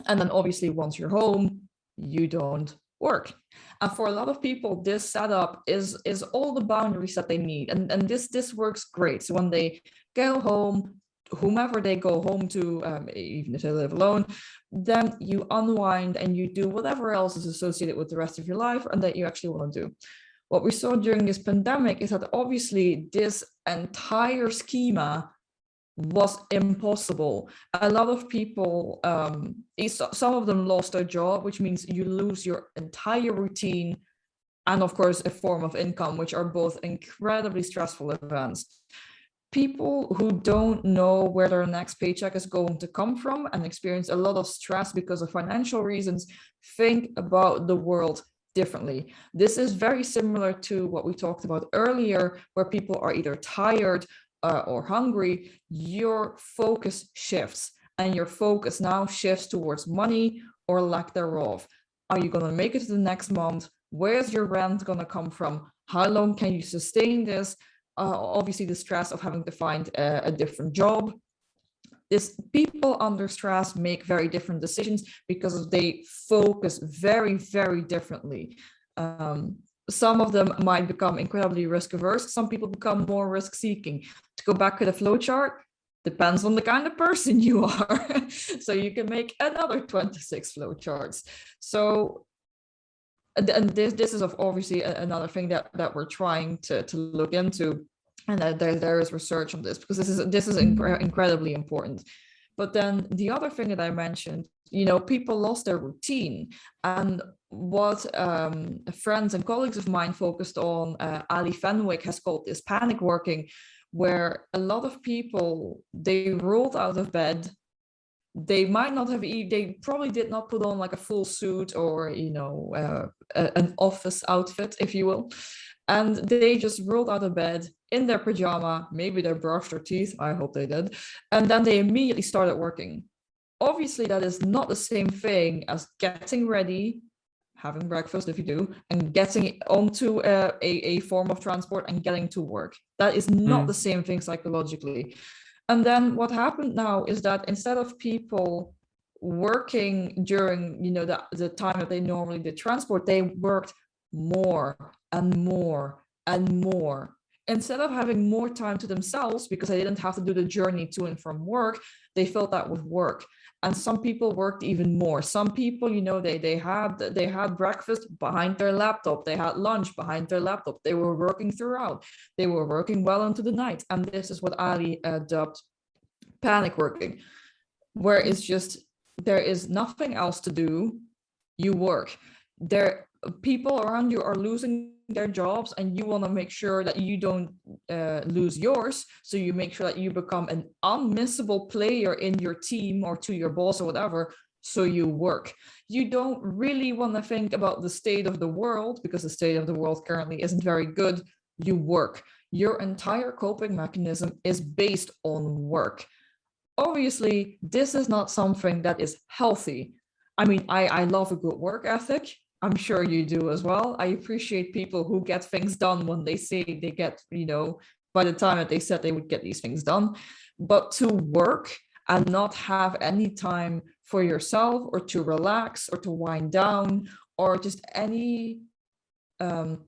And then obviously once you're home, you don't work. And for a lot of people, this setup is all the boundaries that they need. And this works great. So when they go home, whomever they go home to, even if they live alone, then you unwind and you do whatever else is associated with the rest of your life and that you actually want to do. What we saw during this pandemic is that obviously this entire schema was impossible. A lot of people, some of them lost their job, which means you lose your entire routine and of course a form of income, which are both incredibly stressful events. People who don't know where their next paycheck is going to come from and experience a lot of stress because of financial reasons think about the world differently. This is very similar to what we talked about earlier, where people are either tired or hungry. Your focus shifts, and your focus now shifts towards money or lack thereof. Are you going to make it to the next month? Where's your rent going to come from? How long can you sustain this? Obviously, the stress of having to find a different job. People under stress make very different decisions because they focus very, very differently. Some of them might become incredibly risk averse. Some people become more risk seeking. To go back to the flow chart, depends on the kind of person you are. So you can make another 26 flow charts. So, and this is obviously another thing that we're trying to look into. And there is research on this because this is incredibly important. But then the other thing that I mentioned, people lost their routine. And what friends and colleagues of mine focused on, Ali Fenwick has called this panic working, where a lot of people, they rolled out of bed. They might not have, they probably did not put on like a full suit or, an office outfit, if you will. And they just rolled out of bed in their pajama, maybe they brushed their teeth, I hope they did, and then they immediately started working. Obviously, that is not the same thing as getting ready, having breakfast if you do, and getting onto a form of transport and getting to work. That is not the same thing psychologically. And then what happened now is that instead of people working during, the time that they normally did transport, they worked more and more and more. Instead of having more time to themselves because they didn't have to do the journey to and from work, they filled that with work. And some people worked even more. Some people, they had breakfast behind their laptop. They had lunch behind their laptop. They were working throughout. They were working well into the night. And this is what Ali dubbed panic working, where it's just, there is nothing else to do. You work. People around you are losing their jobs and you want to make sure that you don't lose yours. So you make sure that you become an unmissable player in your team or to your boss or whatever. So you work. You don't really want to think about the state of the world because the state of the world currently isn't very good. You work. Your entire coping mechanism is based on work. Obviously, this is not something that is healthy. I mean, I love a good work ethic. I'm sure you do as well. I appreciate people who get things done when they say they get, by the time that they said they would get these things done. But to work and not have any time for yourself or to relax or to wind down or just any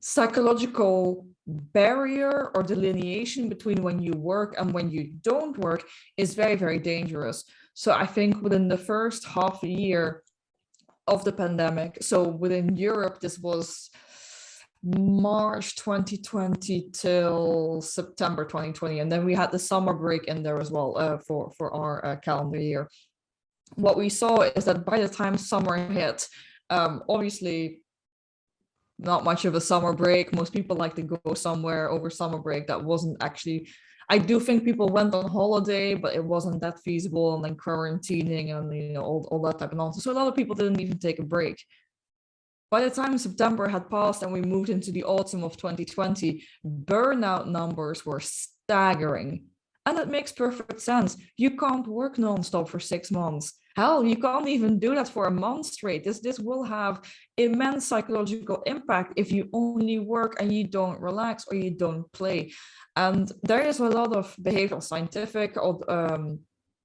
psychological barrier or delineation between when you work and when you don't work is very, very dangerous. So I think within the first half a year of the pandemic, so within Europe, this was March 2020 till September 2020, and then we had the summer break in there as well for our calendar year. What we saw is that by the time summer hit, obviously not much of a summer break. Most people like to go somewhere over summer break. That wasn't actually, I do think people went on holiday, but it wasn't that feasible, and then quarantining and all that type of nonsense. So a lot of people didn't even take a break. By the time September had passed and we moved into the autumn of 2020, burnout numbers were staggering. And it makes perfect sense. You can't work nonstop for 6 months. Hell, you can't even do that for a month straight. This will have immense psychological impact if you only work and you don't relax or you don't play. And there is a lot of behavioral scientific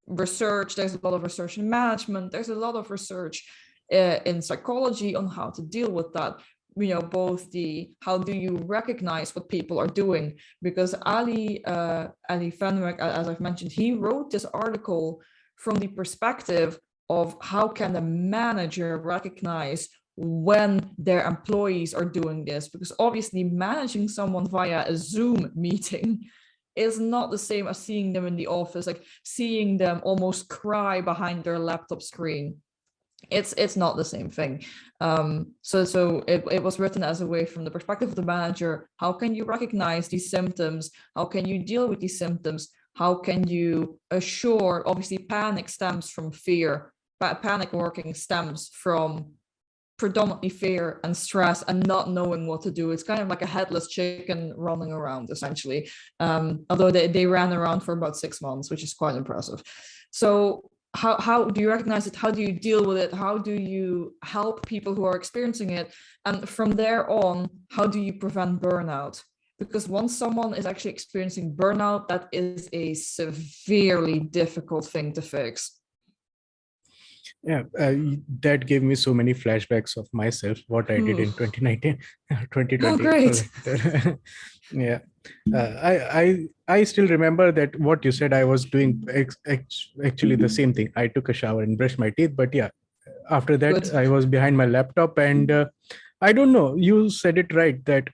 research. There's a lot of research in management. There's a lot of research in psychology on how to deal with that. Both how do you recognize what people are doing? Because Ali Fenwick, as I've mentioned, he wrote this article from the perspective of how can a manager recognize when their employees are doing this, because obviously managing someone via a Zoom meeting is not the same as seeing them in the office, like seeing them almost cry behind their laptop screen. It's not the same thing. So it was written as a way from the perspective of the manager. How can you recognize these symptoms? How can you deal with these symptoms? How can you assure, obviously panic stems from fear, but panic working stems from predominantly fear and stress and not knowing what to do. It's kind of like a headless chicken running around, essentially. Although they ran around for about 6 months, which is quite impressive. So how do you recognize it? How do you deal with it? How do you help people who are experiencing it? And from there on, how do you prevent burnout? Because once someone is actually experiencing burnout, that is a severely difficult thing to fix. Yeah, that gave me so many flashbacks of myself, what I did in 2019, 2020. Oh, great. Yeah, I still remember that what you said. I was doing actually the same thing. I took a shower and brushed my teeth, but yeah, after that Good. I was behind my laptop, and I don't know. You said it right that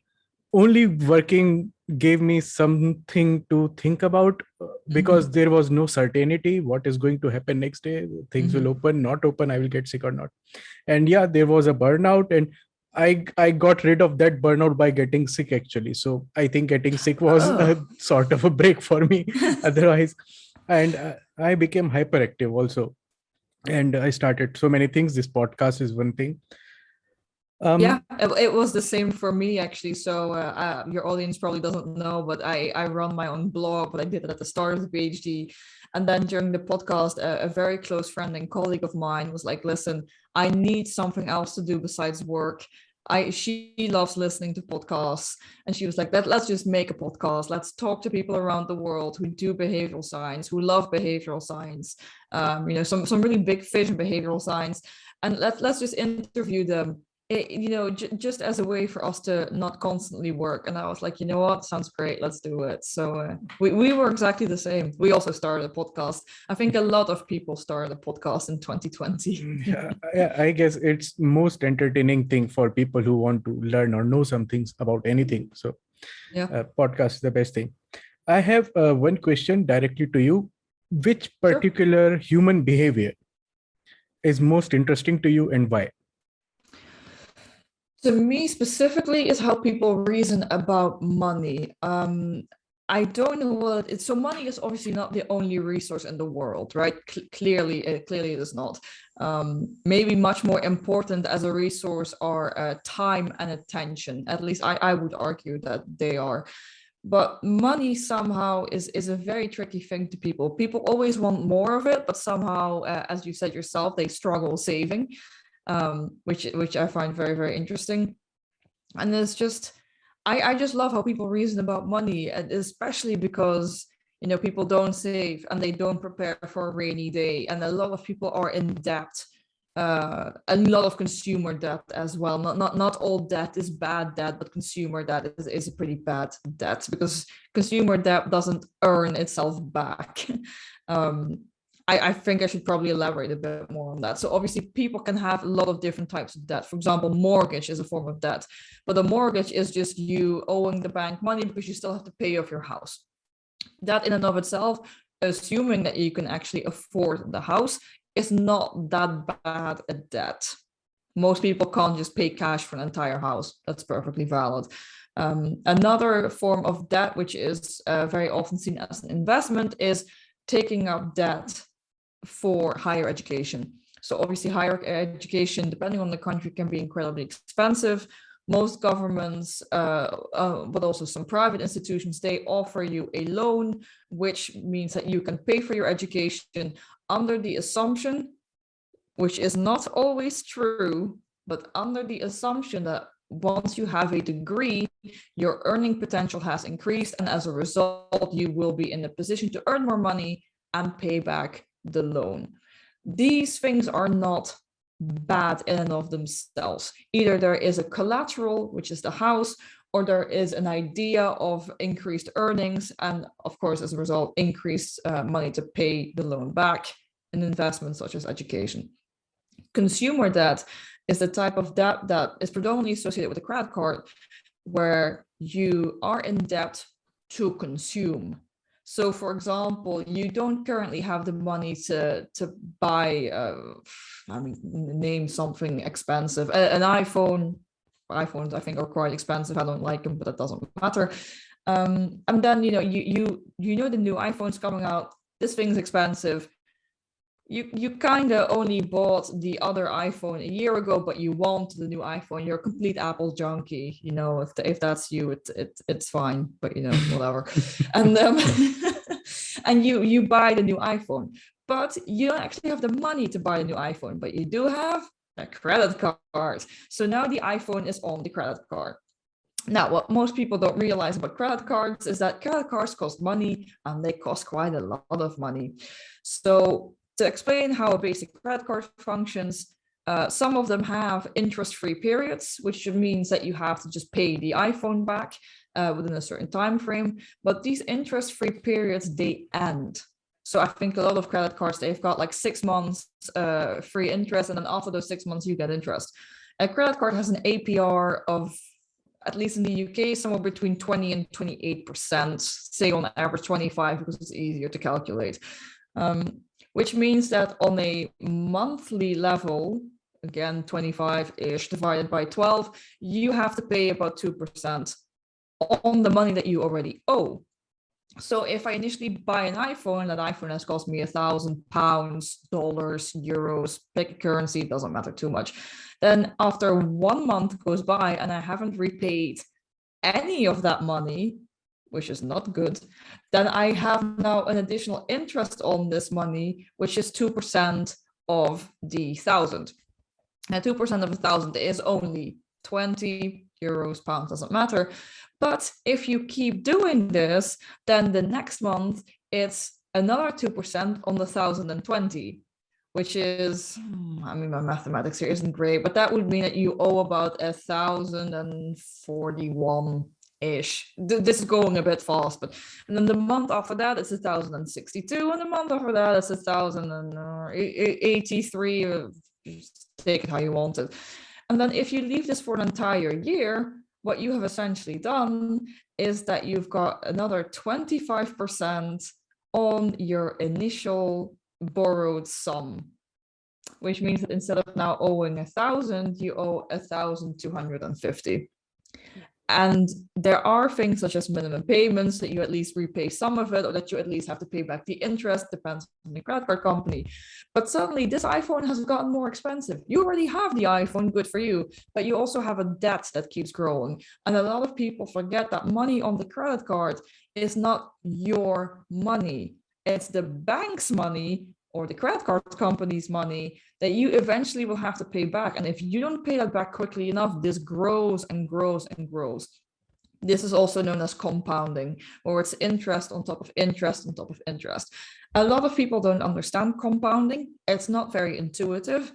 only working gave me something to think about, because there was no certainty what is going to happen next day. Things will open, not open, I will get sick or not. And yeah, there was a burnout, and I got rid of that burnout by getting sick, actually. So I think getting sick was a sort of a break for me otherwise. And I became hyperactive also, and I started so many things. This podcast is one thing. Yeah, it was the same for me, actually. So your audience probably doesn't know, but I run my own blog, but I did it at the start of the PhD. And then during the podcast, a very close friend and colleague of mine was like, listen, I need something else to do besides work. She loves listening to podcasts, and she was like, let's just make a podcast. Let's talk to people around the world who do behavioral science, who love behavioral science, some really big fish in behavioral science, and let's just interview them. Just as a way for us to not constantly work. And I was like, you know what, sounds great, let's do it. So we were exactly the same. We also started a podcast. I think a lot of people started a podcast in 2020. Yeah, I guess it's most entertaining thing for people who want to learn or know some things about anything. So yeah, podcast is the best thing. I have one question directly to you. Which Sure. particular human behavior is most interesting to you, and why? To me specifically is how people reason about money. I don't know what it's. So money is obviously not the only resource in the world, right? Clearly it is not. Maybe much more important as a resource are time and attention. At least I would argue that they are. But money somehow is a very tricky thing to people. People always want more of it, but somehow, as you said yourself, they struggle saving. Which I find very, very interesting. And it's just, I just love how people reason about money, and especially because, people don't save and they don't prepare for a rainy day. And a lot of people are in debt, a lot of consumer debt as well. Not all debt is bad debt, but consumer debt is a pretty bad debt, because consumer debt doesn't earn itself back. I think I should probably elaborate a bit more on that. So obviously people can have a lot of different types of debt. For example, mortgage is a form of debt, but a mortgage is just you owing the bank money because you still have to pay off your house. That in and of itself, assuming that you can actually afford the house, is not that bad a debt. Most people can't just pay cash for an entire house. That's perfectly valid. Another form of debt, which is very often seen as an investment, is taking up debt for higher education. So obviously higher education, depending on the country, can be incredibly expensive. Most governments, but also some private institutions, they offer you a loan, which means that you can pay for your education under the assumption, which is not always true, but under the assumption that once you have a degree, your earning potential has increased, and as a result, you will be in a position to earn more money and pay back the loan. These things are not bad in and of themselves. Either there is a collateral, which is the house, or there is an idea of increased earnings, and of course, as a result, increased money to pay the loan back, in investments such as education. Consumer debt is the type of debt that is predominantly associated with a credit card, where you are in debt to consume. So, for example, you don't currently have the money to buy, name something expensive, an iPhone. iPhones, I think, are quite expensive. I don't like them, but that doesn't matter. And then you know the new iPhone's coming out. This thing's expensive. You kind of only bought the other iPhone a year ago, but you want the new iPhone. You're a complete Apple junkie. If that's you, it's fine. But whatever. And and you buy the new iPhone, but you don't actually have the money to buy a new iPhone. But you do have a credit card. So now the iPhone is on the credit card. Now, what most people don't realize about credit cards is that credit cards cost money, and they cost quite a lot of money. So to explain how a basic credit card functions, some of them have interest-free periods, which means that you have to just pay the iPhone back within a certain time frame. But these interest-free periods, they end. So I think a lot of credit cards, they've got like 6 months free interest, and then after those 6 months, you get interest. A credit card has an APR of, at least in the UK, somewhere between 20 and 28%, say on average 25, because it's easier to calculate. Which means that on a monthly level, again, 25-ish divided by 12, you have to pay about 2% on the money that you already owe. So if I initially buy an iPhone, that iPhone has cost me £1,000, dollars, euros, pick a currency, it doesn't matter too much. Then after 1 month goes by and I haven't repaid any of that money, which is not good, then I have now an additional interest on this money, which is 2% of the 1,000. And 2% of 1,000 is only 20 euros, pounds, doesn't matter. But if you keep doing this, then the next month it's another 2% on the 1,020, which is, my mathematics here isn't great, but that would mean that you owe about 1,041 ish. This is going a bit fast, and then the month after that it's 1,062, and the month after that it's 1,083. Take it how you want it. And then if you leave this for an entire year, what you have essentially done is that you've got another 25% on your initial borrowed sum, which means that instead of now owing 1,000, you owe 1,250. And there are things such as minimum payments, that you at least repay some of it, or that you at least have to pay back the interest, depends on the credit card company. But suddenly this iPhone has gotten more expensive. You already have the iPhone, good for you, but you also have a debt that keeps growing. And a lot of people forget that money on the credit card is not your money. It's the bank's money or the credit card company's money that you eventually will have to pay back. And if you don't pay that back quickly enough, this grows and grows and grows. This is also known as compounding, or it's interest on top of interest on top of interest. A lot of people don't understand compounding. It's not very intuitive,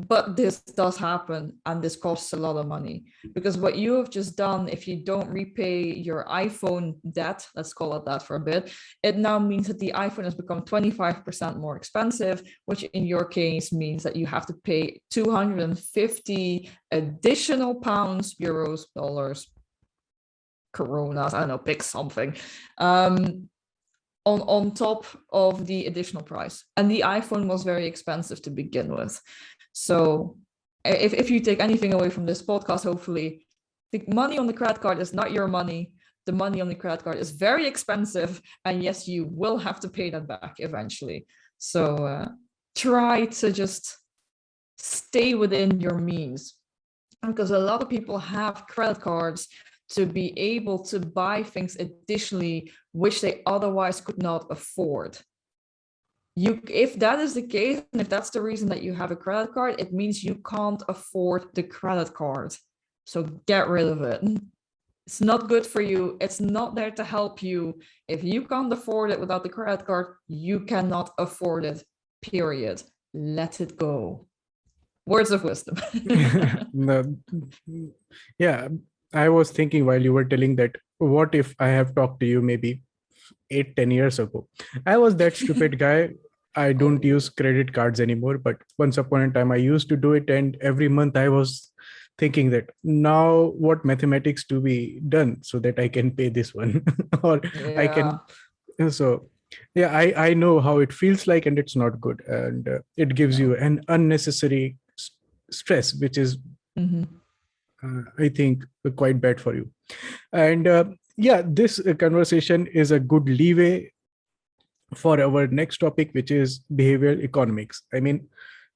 but this does happen, and this costs a lot of money, because what you have just done, if you don't repay your iPhone debt, let's call it that for a bit, it now means that the iPhone has become 25% more expensive, which in your case means that you have to pay 250 additional pounds, euros, dollars, coronas, I don't know, pick something, on top of the additional price. And the iPhone was very expensive to begin with. So if you take anything away from this podcast, hopefully, the money on the credit card is not your money. The money on the credit card is very expensive. And yes, you will have to pay that back eventually. So try to just stay within your means, because a lot of people have credit cards to be able to buy things additionally, which they otherwise could not afford. If that is the case, and if that's the reason that you have a credit card, it means you can't afford the credit card. So get rid of it. It's not good for you. It's not there to help you. If you can't afford it without the credit card, you cannot afford it, period. Let it go. Words of wisdom. No, yeah, I was thinking while you were telling that, what if I have talked to you maybe 8, 10 years ago? I was that stupid guy. I don't use credit cards anymore, but once upon a time I used to do it, and every month I was thinking that now what mathematics to be done so that I can pay this one or I Yeah. can. So yeah, I know how it feels like, and it's not good, and it gives you No. an unnecessary stress, which is Hmm. I think quite bad for you. And yeah, this conversation is a good leeway for our next topic, which is behavioral economics. I mean,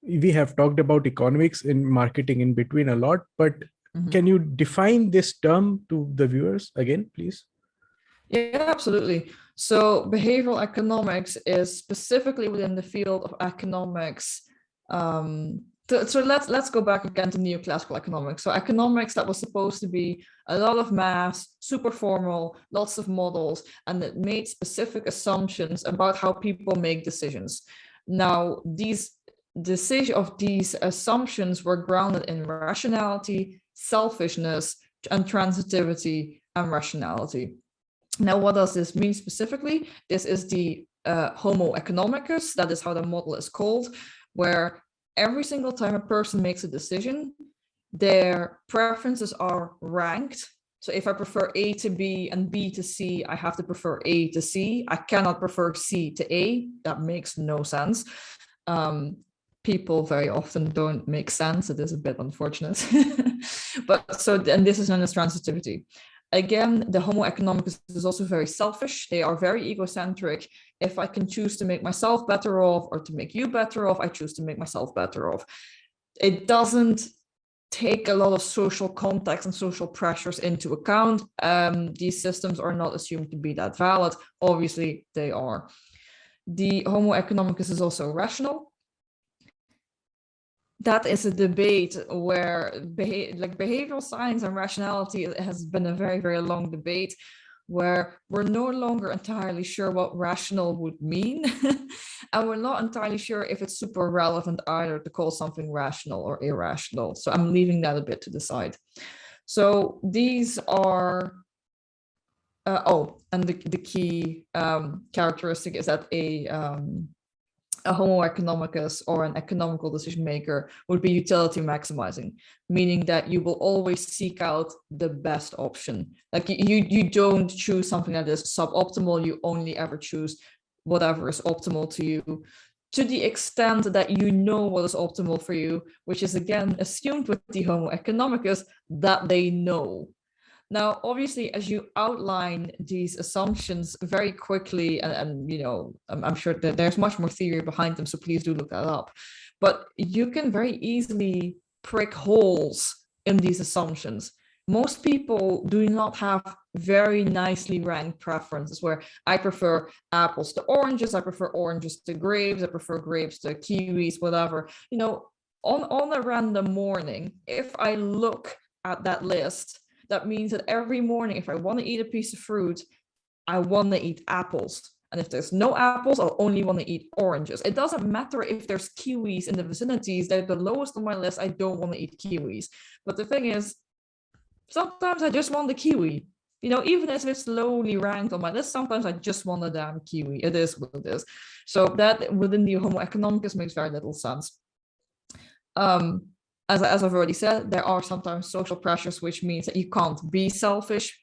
we have talked about economics in marketing in between a lot, but Hmm. can you define this term to the viewers again, please? Yeah, absolutely. So behavioral economics is specifically within the field of economics. So let's go back again to neoclassical economics. So economics that was supposed to be a lot of math, super formal, lots of models, and it made specific assumptions about how people make decisions. Now, these assumptions were grounded in rationality, selfishness, and transitivity and rationality. Now, what does this mean specifically? This is the Homo economicus, that is how the model is called, where every single time a person makes a decision, their preferences are ranked. So if I prefer A to B and B to C, I have to prefer A to C. I cannot prefer C to A. That makes no sense. People very often don't make sense. It is a bit unfortunate. But so, and this is known as transitivity. Again, the Homo economicus is also very selfish. They are very egocentric. If I can choose to make myself better off or to make you better off, I choose to make myself better off. It doesn't take a lot of social context and social pressures into account. These systems are not assumed to be that valid. Obviously, they are. The Homo economicus is also rational. That is a debate where behavioral science and rationality has been a very, very long debate where we're no longer entirely sure what rational would mean. And we're not entirely sure if it's super relevant either to call something rational or irrational. So I'm leaving that a bit to the side. So these are, and the key characteristic is that a Homo economicus or an economical decision maker would be utility maximizing, meaning that you will always seek out the best option. Like you don't choose something that is suboptimal, you only ever choose whatever is optimal to you, to the extent that you know what is optimal for you, which is again assumed with the Homo economicus that they know. Now, obviously, as you outline these assumptions very quickly, and you know, I'm sure that there's much more theory behind them, so please do look that up. But you can very easily prick holes in these assumptions. Most people do not have very nicely ranked preferences where I prefer apples to oranges, I prefer oranges to grapes, I prefer grapes to kiwis, whatever. You know, on a random morning, if I look at that list, that means that every morning, if I want to eat a piece of fruit, I want to eat apples. And if there's no apples, I'll only want to eat oranges. It doesn't matter if there's kiwis in the vicinities. They're the lowest on my list. I don't want to eat kiwis. But the thing is, sometimes I just want the kiwi. You know, even if it's lowly ranked on my list, sometimes I just want a damn kiwi. It is what it is. So that within the Homo economicus makes very little sense. As I've already said, there are sometimes social pressures, which means that you can't be selfish.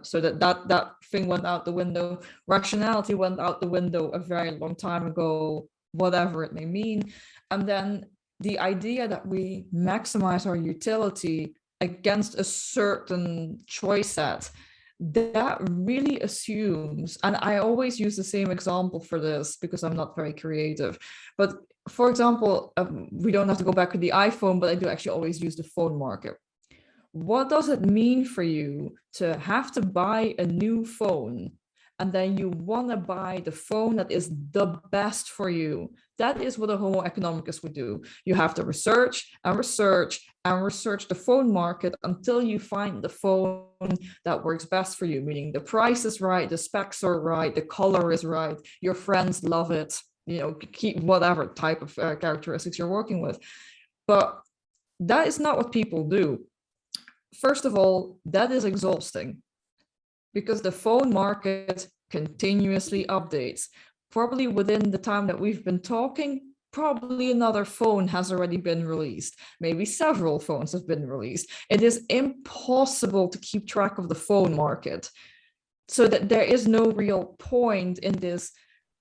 So that thing went out the window. Rationality went out the window a very long time ago, whatever it may mean. And then the idea that we maximize our utility against a certain choice set, that really assumes, and I always use the same example for this because I'm not very creative, but for example, we don't have to go back to the iPhone, but I do actually always use the phone market. What does it mean for you to have to buy a new phone and then you want to buy the phone that is the best for you? That is what a Homo economicus would do. You have to research and research and research the phone market until you find the phone that works best for you, meaning the price is right, the specs are right, the color is right, your friends love it, you know, keep whatever type of characteristics you're working with. But that is not what people do. First of all, that is exhausting because the phone market continuously updates. Probably within the time that we've been talking, probably another phone has already been released. Maybe several phones have been released. It is impossible to keep track of the phone market. So that there is no real point in this,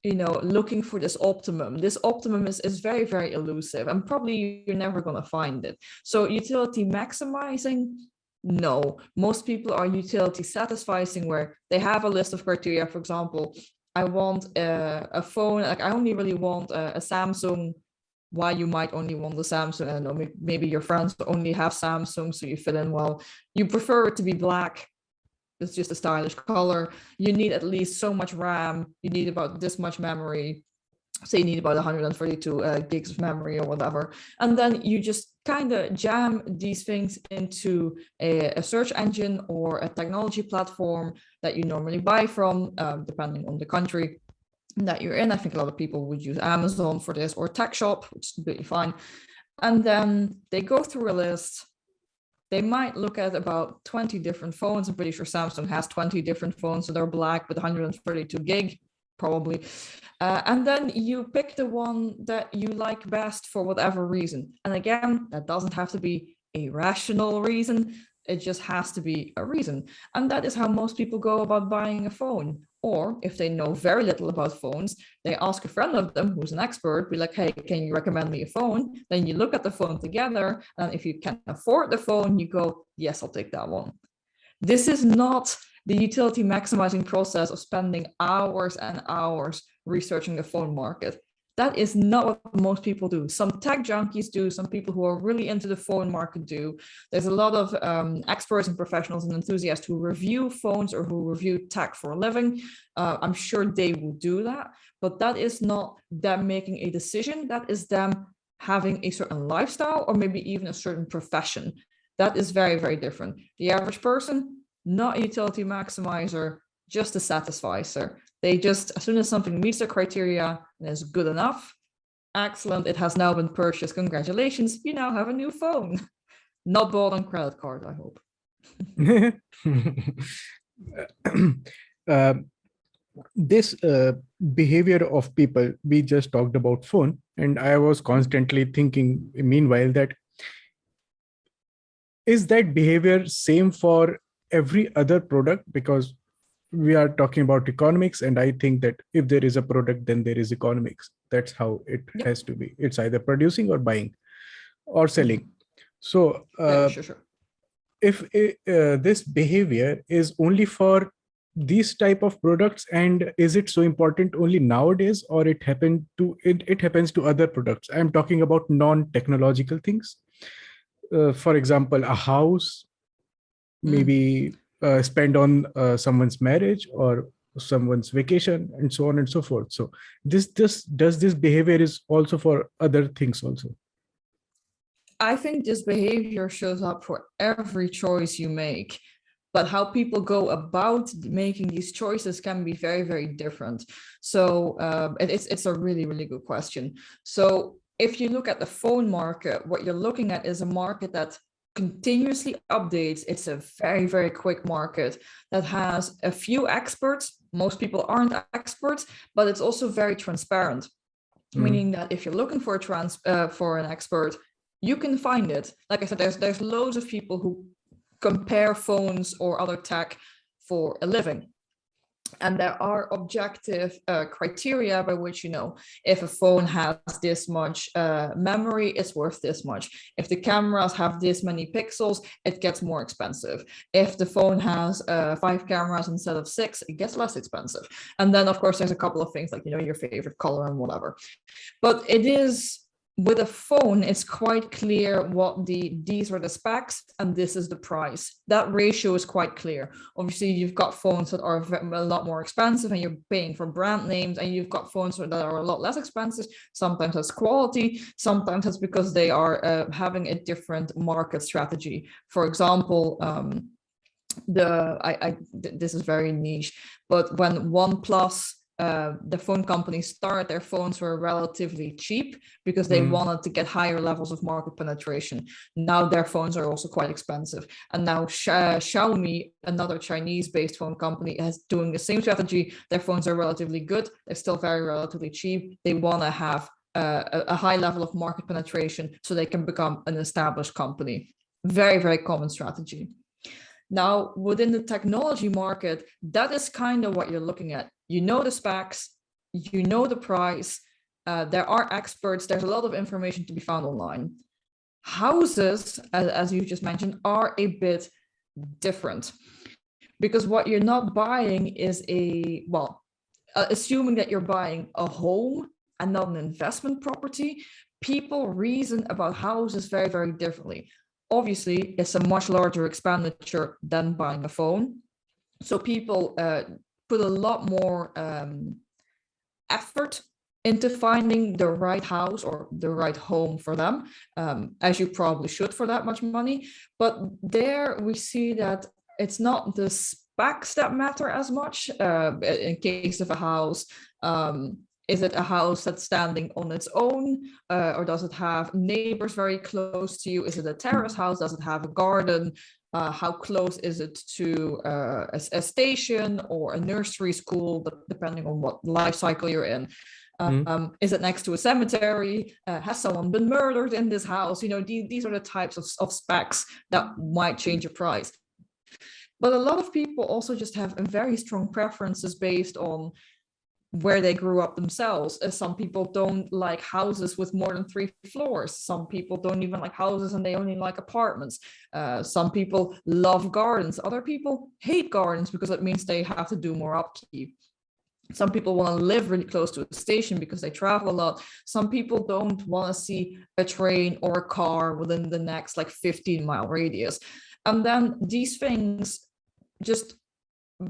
looking for this optimum. This optimum is very, very elusive, and probably you're never going to find it. So utility maximizing, no. Most people are utility satisficing, where they have a list of criteria. For example, I want a phone, like I only really want a Samsung. Why you might only want the Samsung, I don't know, maybe your friends only have Samsung, so you fit in well. You prefer it to be black. It's just a stylish color. You need at least so much RAM. You need about this much memory. Say you need about 132 gigs of memory or whatever. And then you just kind of jam these things into a search engine or a technology platform that you normally buy from, depending on the country that you're in. I think a lot of people would use Amazon for this, or Tech Shop, which is completely fine. And then they go through a list. They might look at about 20 different phones. I'm pretty sure Samsung has 20 different phones, so they're black with 132 gig, probably. And then you pick the one that you like best for whatever reason. And again, that doesn't have to be a rational reason. It just has to be a reason. And that is how most people go about buying a phone. Or if they know very little about phones, they ask a friend of them who's an expert, be like, hey, can you recommend me a phone? Then you look at the phone together. And if you can afford the phone, you go, yes, I'll take that one. This is not the utility maximizing process of spending hours and hours researching the phone market. That is not what most people do. Some tech junkies do, some people who are really into the phone market do. There's a lot of experts and professionals and enthusiasts who review phones or who review tech for a living. I'm sure they will do that, but that is not them making a decision. That is them having a certain lifestyle or maybe even a certain profession. That is very, very different. The average person, not a utility maximizer, just a satisficer. They just, as soon as something meets the criteria and is good enough, excellent, it has now been purchased. Congratulations, you now have a new phone. Not bought on credit card, I hope. This behavior of people, we just talked about phone, and I was constantly thinking, meanwhile, that is that behavior same for every other product? Because we are talking about economics, and I think that if there is a product, then there is economics. That's how it has to be. It's either producing or buying or selling. So Sure. If this behavior is only for these type of products, and is it so important only nowadays, or it happens to other products? I'm talking about non-technological things. For example, a house, maybe spend on someone's marriage or someone's vacation, and so on and so forth. So this behavior is also for other things also? I think this behavior shows up for every choice you make, but how people go about making these choices can be very, very different. So it's a really, really good question. So if you look at the phone market, what you're looking at is a market that continuously updates. It's a very, very quick market that has a few experts. Most people aren't experts, but it's also very transparent, meaning that if you're looking for an expert, you can find it. Like I said, there's loads of people who compare phones or other tech for a living. And there are objective criteria by which, if a phone has this much memory, it's worth this much. If the cameras have this many pixels, it gets more expensive. If the phone has 5 cameras instead of 6, it gets less expensive. And then, of course, there's a couple of things like, your favorite color and whatever. But it is, with a phone, it's quite clear what these are the specs and this is the price. That ratio is quite clear. Obviously, you've got phones that are a lot more expensive and you're paying for brand names, and you've got phones that are a lot less expensive. Sometimes that's quality, sometimes that's because they are having a different market strategy. For example, this is very niche, but when OnePlus the phone companies started, their phones were relatively cheap because they wanted to get higher levels of market penetration. Now their phones are also quite expensive. And now Xiaomi, another Chinese-based phone company, is doing the same strategy. Their phones are relatively good. They're still relatively cheap. They want to have a high level of market penetration so they can become an established company. Very, very common strategy. Now, within the technology market, that is kind of what you're looking at. You know the specs, you know the price, there are experts, there's a lot of information to be found online. Houses, as you just mentioned, are a bit different because what you're not buying is assuming that you're buying a home and not an investment property, people reason about houses very, very differently. Obviously, it's a much larger expenditure than buying a phone. So people put a lot more effort into finding the right house or the right home for them, as you probably should for that much money. But there we see that it's not the specs that matter as much. In case of a house, is it a house that's standing on its own, or does it have neighbors very close to you? Is it a terrace house? Does it have a garden? How close is it to a station or a nursery school, depending on what life cycle you're in? Is it next to a cemetery? Has someone been murdered in this house? You know, these are the types of specs that might change your price. But a lot of people also just have very strong preferences based on where they grew up themselves. Some people don't like houses with more than 3 floors. Some people don't even like houses and they only like apartments. Some people love gardens. Other people hate gardens because it means they have to do more upkeep. Some people want to live really close to a station because they travel a lot. Some people don't want to see a train or a car within the next 15-mile radius. And then these things just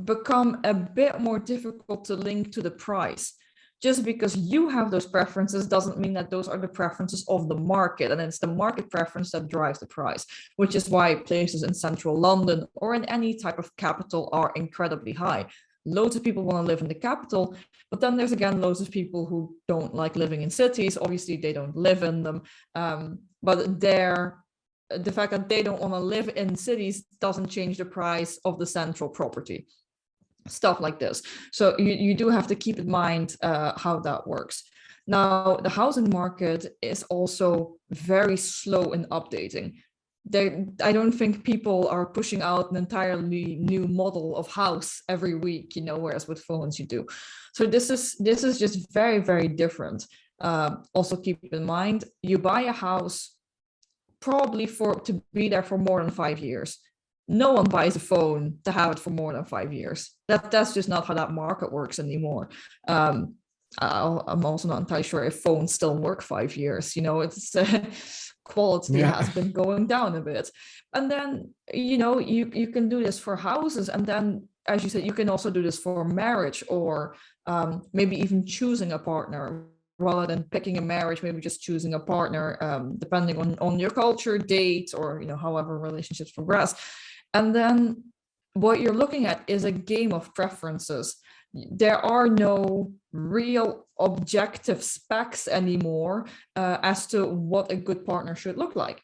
become a bit more difficult to link to the price. Just because you have those preferences doesn't mean that those are the preferences of the market, and it's the market preference that drives the price, which is why places in central London or in any type of capital are incredibly high. Loads of people want to live in the capital, but then there's again loads of people who don't like living in cities. Obviously they don't live in them, but the fact that they don't want to live in cities doesn't change the price of the central property. Stuff like this. So you do have to keep in mind how that works. Now, the housing market is also very slow in updating. I don't think people are pushing out an entirely new model of house every week, whereas with phones you do. So this is just very, very different. Also keep in mind, you buy a house probably to be there for more than 5 years. No one buys a phone to have it for more than 5 years. That's just not how that market works anymore. I'm also not entirely sure if phones still work 5 years. It's quality has been going down a bit. And then you can do this for houses, and then as you said, you can also do this for marriage, or maybe even choosing a partner. Rather than picking a marriage, maybe just choosing a partner, depending on your culture, date, or however relationships progress. And then what you're looking at is a game of preferences. There are no real objective specs anymore as to what a good partner should look like.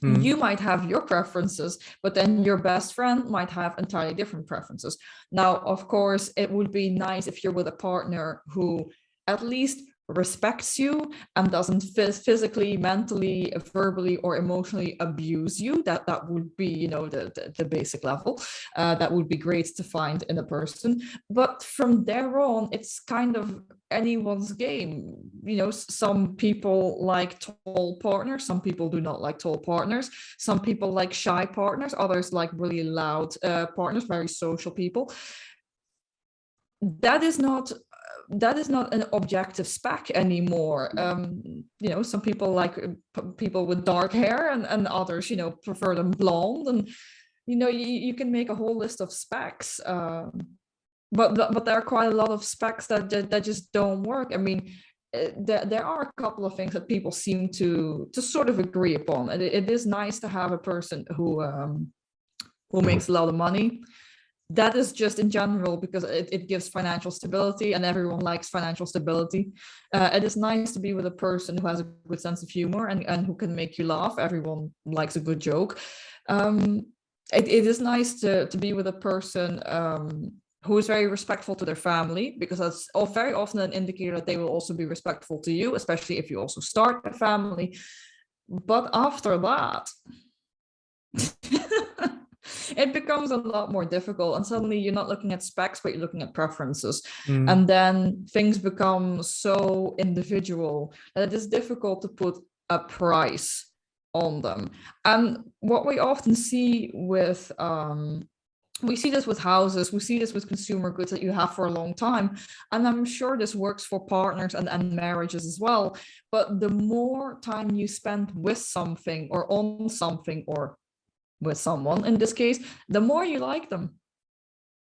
You might have your preferences, but then your best friend might have entirely different preferences. Now, of course, it would be nice if you're with a partner who at least respects you and doesn't physically, mentally, verbally, or emotionally abuse you. That would be, the basic level. That would be great to find in a person. But from there on, it's kind of anyone's game. Some people like tall partners. Some people do not like tall partners. Some people like shy partners. Others like really loud partners, very social people. That is not an objective spec anymore. Some people like people with dark hair, and others, prefer them blonde, and you can make a whole list of specs. But there are quite a lot of specs that just don't work. I mean, there are a couple of things that people seem to sort of agree upon. And it is nice to have a person who makes a lot of money. that is just in general because it gives financial stability, and everyone likes financial stability. It is nice to be with a person who has a good sense of humor and who can make you laugh. Everyone likes a good joke. It is nice to be with a person who is very respectful to their family, because that's very often an indicator that they will also be respectful to you, especially if you also start a family. But after that, it becomes a lot more difficult, and suddenly you're not looking at specs, but you're looking at preferences. And then things become so individual that it is difficult to put a price on them. And what we often see with we see this with houses, we see this with consumer goods that you have for a long time, and I'm sure this works for partners and marriages as well. But the more time you spend with something or on something or with someone in this case, the more you like them.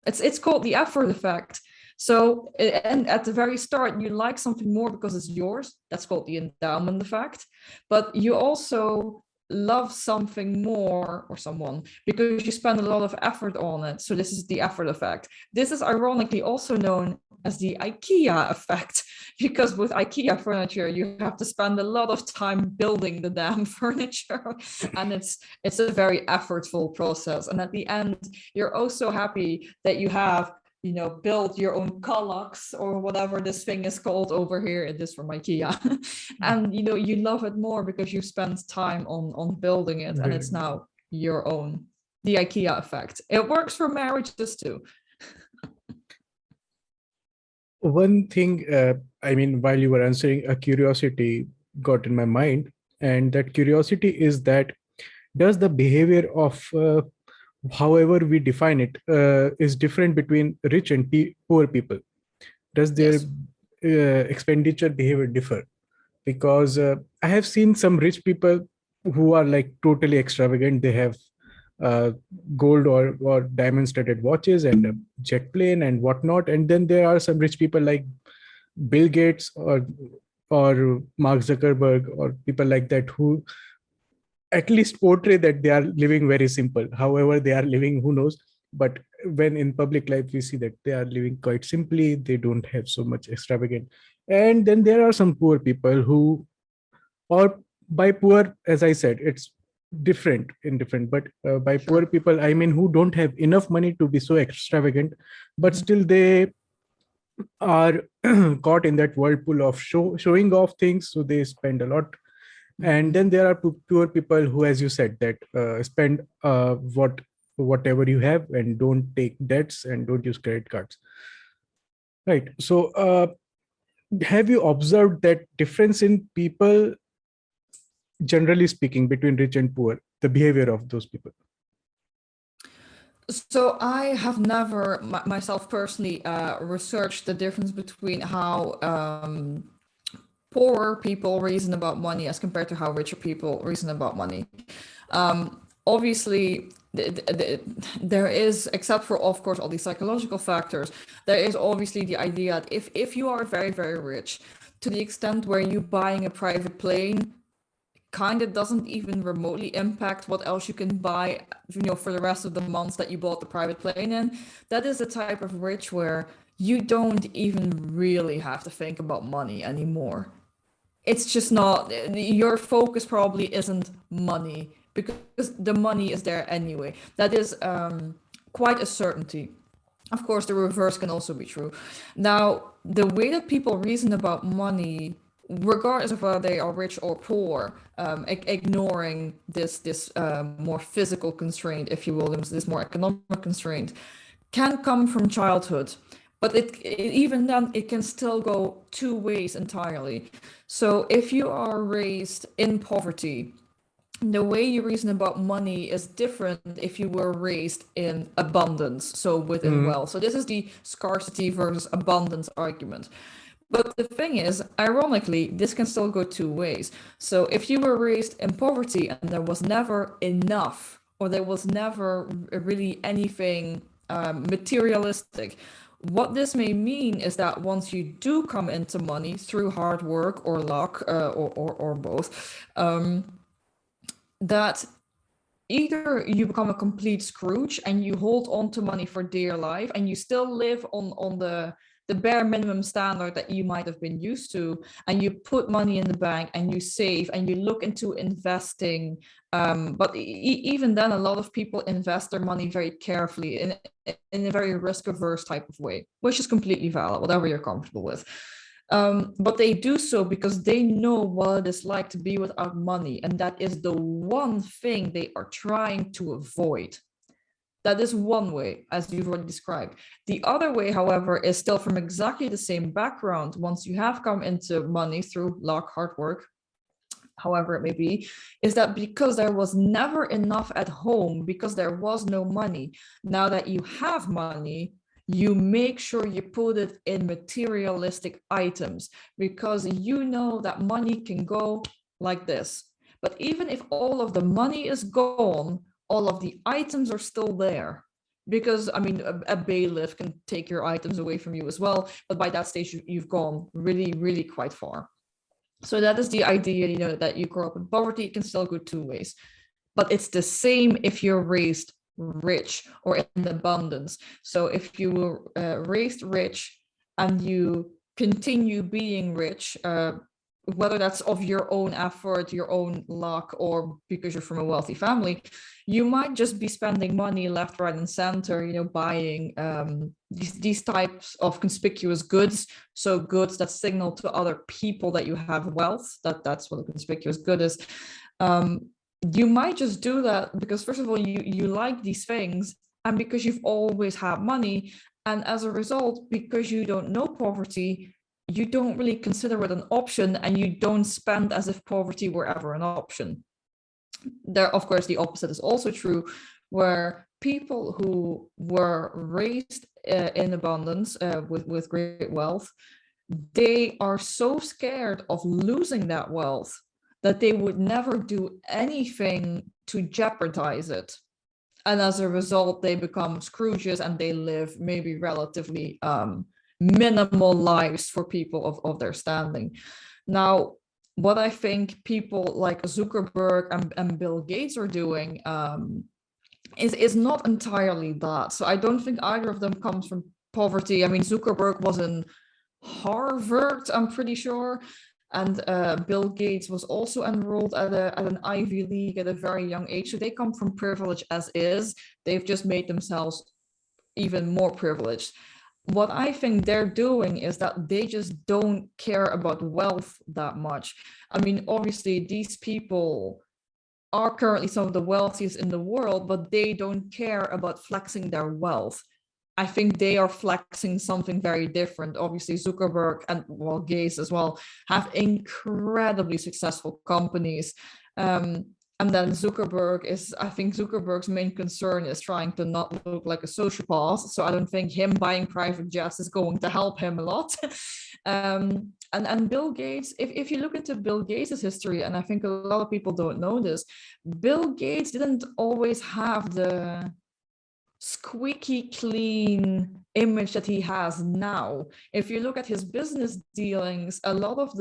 It's called the effort effect. So, and at the very start, you like something more because it's yours. That's called the endowment effect. But you also love something more or someone because you spend a lot of effort on it. So this is the effort effect. This is ironically also known as the IKEA effect, because with IKEA furniture, you have to spend a lot of time building the damn furniture, and it's a very effortful process. And at the end, you're also happy that you have, you know, build your own Kallax or whatever this thing is called over here. It is from IKEA. And, you know, you love it more because you spent time on building it, and it's now your own. The IKEA effect. It works for marriages too. One thing, I mean, while you were answering, a curiosity got in my mind, and that curiosity is that does the behavior of however we define it is different between rich and poor people? Does their expenditure behavior differ? Because I have seen some rich people who are like totally extravagant. They have gold or diamond studded watches and a jet plane and whatnot. And then there are some rich people like Bill Gates or Mark Zuckerberg or people like that who at least portray that they are living very simple. However they are living, who knows? But when in public life, we see that they are living quite simply. They don't have so much extravagant. And then there are some poor people who, or by poor, as I said, it's different in different, but by poor people, I mean, who don't have enough money to be so extravagant, but still they are caught in that whirlpool of showing off things. So they spend a lot. And then there are poor people who, as you said, that spend whatever you have and don't take debts and don't use credit cards. Right. So have you observed that difference in people, generally speaking, between rich and poor, the behavior of those people? So I have never myself personally researched the difference between how poorer people reason about money as compared to how richer people reason about money. Obviously, there is, except for, of course, all these psychological factors, there is obviously the idea that if you are very, very rich, to the extent where you buying a private plane kind of doesn't even remotely impact what else you can buy, you know, for the rest of the months that you bought the private plane in, that is the type of rich where you don't even really have to think about money anymore. It's just not, your focus probably isn't money because the money is there anyway. That is quite a certainty. Of course, the reverse can also be true. Now, the way that people reason about money, regardless of whether they are rich or poor, ignoring this more physical constraint, if you will, this more economic constraint, can come from childhood. But even then, it can still go two ways entirely. So if you are raised in poverty, the way you reason about money is different if you were raised in abundance, so within wealth. So this is the scarcity versus abundance argument. But the thing is, ironically, this can still go two ways. So if you were raised in poverty and there was never enough, or there was never really anything materialistic, what this may mean is that once you do come into money through hard work or luck or both, that either you become a complete Scrooge and you hold on to money for dear life and you still live on the bare minimum standard that you might have been used to, and you put money in the bank and you save and you look into investing. But even then, a lot of people invest their money very carefully in a very risk-averse type of way, which is completely valid, whatever you're comfortable with. But they do so because they know what it is like to be without money, and that is the one thing they are trying to avoid. That is one way, as you've already described. The other way, however, is still from exactly the same background. Once you have come into money through luck, hard work, however it may be, is that because there was never enough at home, because there was no money, now that you have money, you make sure you put it in materialistic items, because you know that money can go like this. But even if all of the money is gone, all of the items are still there. Because, I mean, a bailiff can take your items away from you as well. But by that stage, you've gone really, really quite far. So that is the idea, you know, that you grow up in poverty. It can still go two ways. But it's the same if you're raised rich or in abundance. So if you were raised rich and you continue being rich, whether that's of your own effort, your own luck, or because you're from a wealthy family, you might just be spending money left, right, and center, you know, buying these types of conspicuous goods. So goods that signal to other people that you have wealth, that's what a conspicuous good is. You might just do that because, first of all, you like these things, and because you've always had money. And as a result, because you don't know poverty, you don't really consider it an option, and you don't spend as if poverty were ever an option. There, of course, the opposite is also true, where people who were raised in abundance with great wealth, they are so scared of losing that wealth that they would never do anything to jeopardize it. And as a result, they become Scrooges and they live maybe relatively minimal lives for people of their standing. Now, what I think people like Zuckerberg and Bill Gates are doing is not entirely that. So I don't think either of them comes from poverty. I mean, Zuckerberg was in Harvard, I'm pretty sure. And Bill Gates was also enrolled at an Ivy League at a very young age. So they come from privilege as is. They've just made themselves even more privileged. What I think they're doing is that they just don't care about wealth that much. I mean, obviously, these people are currently some of the wealthiest in the world, but they don't care about flexing their wealth. I think they are flexing something very different. Obviously, Zuckerberg and, well, Gates as well have incredibly successful companies. And then Zuckerberg I think Zuckerberg's main concern is trying to not look like a sociopath. So I don't think him buying private jets is going to help him a lot. And Bill Gates, if you look into Bill Gates' history, and I think a lot of people don't know this, Bill Gates didn't always have the squeaky clean image that he has now. If you look at his business dealings, a lot of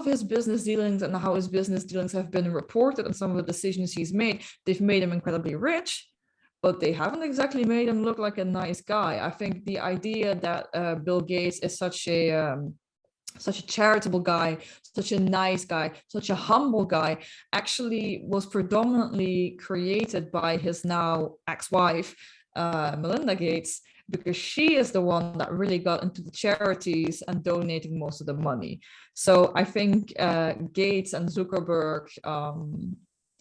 his business dealings and how his business dealings have been reported and some of the decisions he's made, they've made him incredibly rich, but they haven't exactly made him look like a nice guy. I think the idea that Bill Gates is such a charitable guy, such a nice guy, such a humble guy, actually was predominantly created by his now ex-wife, Melinda Gates, because she is the one that really got into the charities and donating most of the money. So I think Gates and Zuckerberg,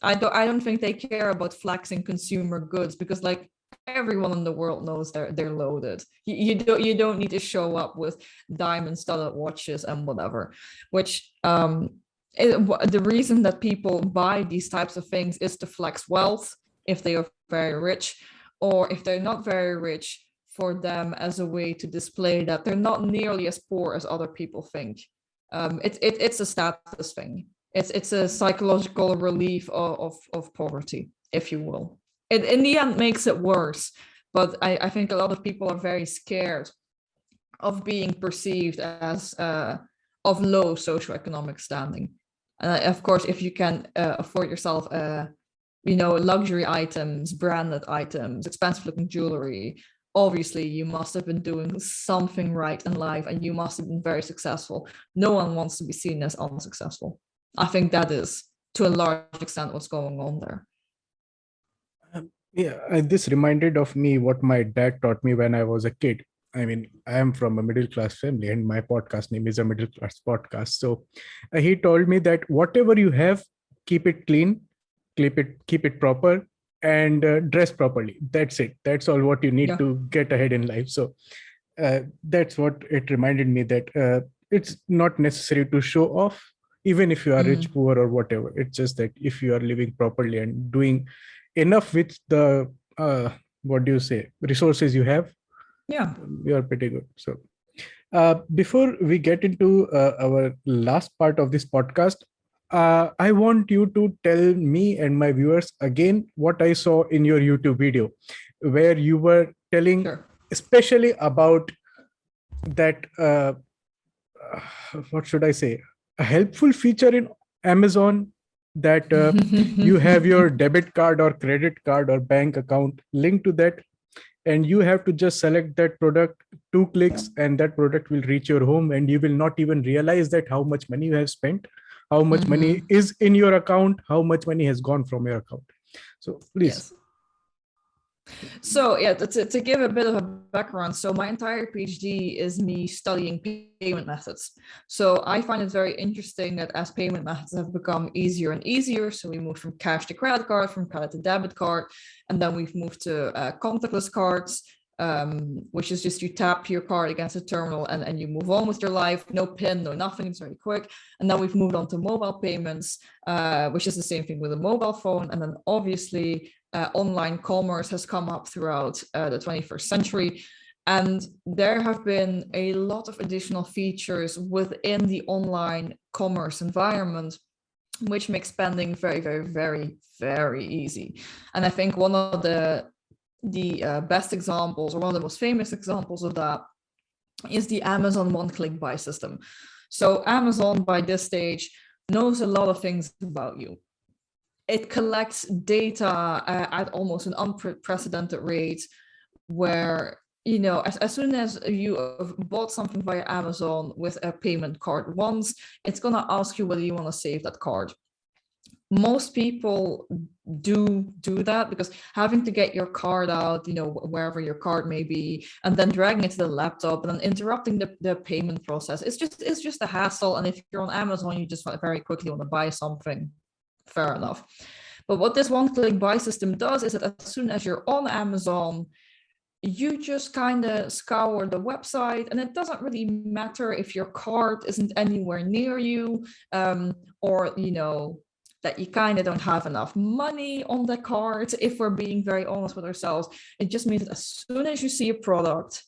I don't think they care about flexing consumer goods, because like everyone in the world knows they're loaded. You don't need to show up with diamond studded watches and whatever, which the reason that people buy these types of things is to flex wealth if they are very rich, or if they're not very rich, for them as a way to display that they're not nearly as poor as other people think. It's a status thing. It's a psychological relief of poverty, if you will. It in the end makes it worse, but I think a lot of people are very scared of being perceived as of low socioeconomic standing. And of course, if you can afford yourself, luxury items, branded items, expensive looking jewelry, obviously you must have been doing something right in life and you must have been very successful. No one wants to be seen as unsuccessful. I think that is, to a large extent, what's going on there. Yeah, this reminded of me what my dad taught me when I was a kid. I mean, I am from a middle class family, and my podcast name is a middle class podcast. So he told me that whatever you have, keep it clean, keep it proper, and dress properly. That's it. That's all what you need to get ahead in life. So that's what it reminded me, that it's not necessary to show off, even if you are rich, poor, or whatever. It's just that if you are living properly and doing enough with the resources you have, you are pretty good. So before we get into our last part of this podcast, I want you to tell me and my viewers again what I saw in your YouTube video, where you were telling especially about that what should I say, a helpful feature in Amazon, that you have your debit card or credit card or bank account linked to that, and you have to just select that product, 2 clicks, and that product will reach your home, and you will not even realize that how much money you have spent, how much money is in your account, how much money has gone from your account. So please. Yes. So yeah, to give a bit of a background, so my entire PhD is me studying payment methods. So I find it very interesting that as payment methods have become easier and easier, so we moved from cash to credit card, from credit to debit card, and then we've moved to contactless cards, which is just you tap your card against a terminal and you move on with your life, no PIN, no nothing, it's very quick. And then we've moved on to mobile payments, which is the same thing with a mobile phone. And then obviously online commerce has come up throughout the 21st century. And there have been a lot of additional features within the online commerce environment, which makes spending very, very, very, very easy. And I think one of the best examples, or one of the most famous examples of that, is the Amazon one-click buy system. So Amazon, by this stage, knows a lot of things about you. It collects data at almost an unprecedented rate, where, as soon as you have bought something via Amazon with a payment card once, it's going to ask you whether you want to save that card. Most people do that, because having to get your card out, wherever your card may be, and then dragging it to the laptop and then interrupting the payment process, it's just a hassle. And if you're on Amazon, you just very quickly want to buy something, fair enough. But what this one-click buy system does is that as soon as you're on Amazon, you just kind of scour the website, and it doesn't really matter if your card isn't anywhere near you, or that you kind of don't have enough money on the card. If we're being very honest with ourselves, it just means that as soon as you see a product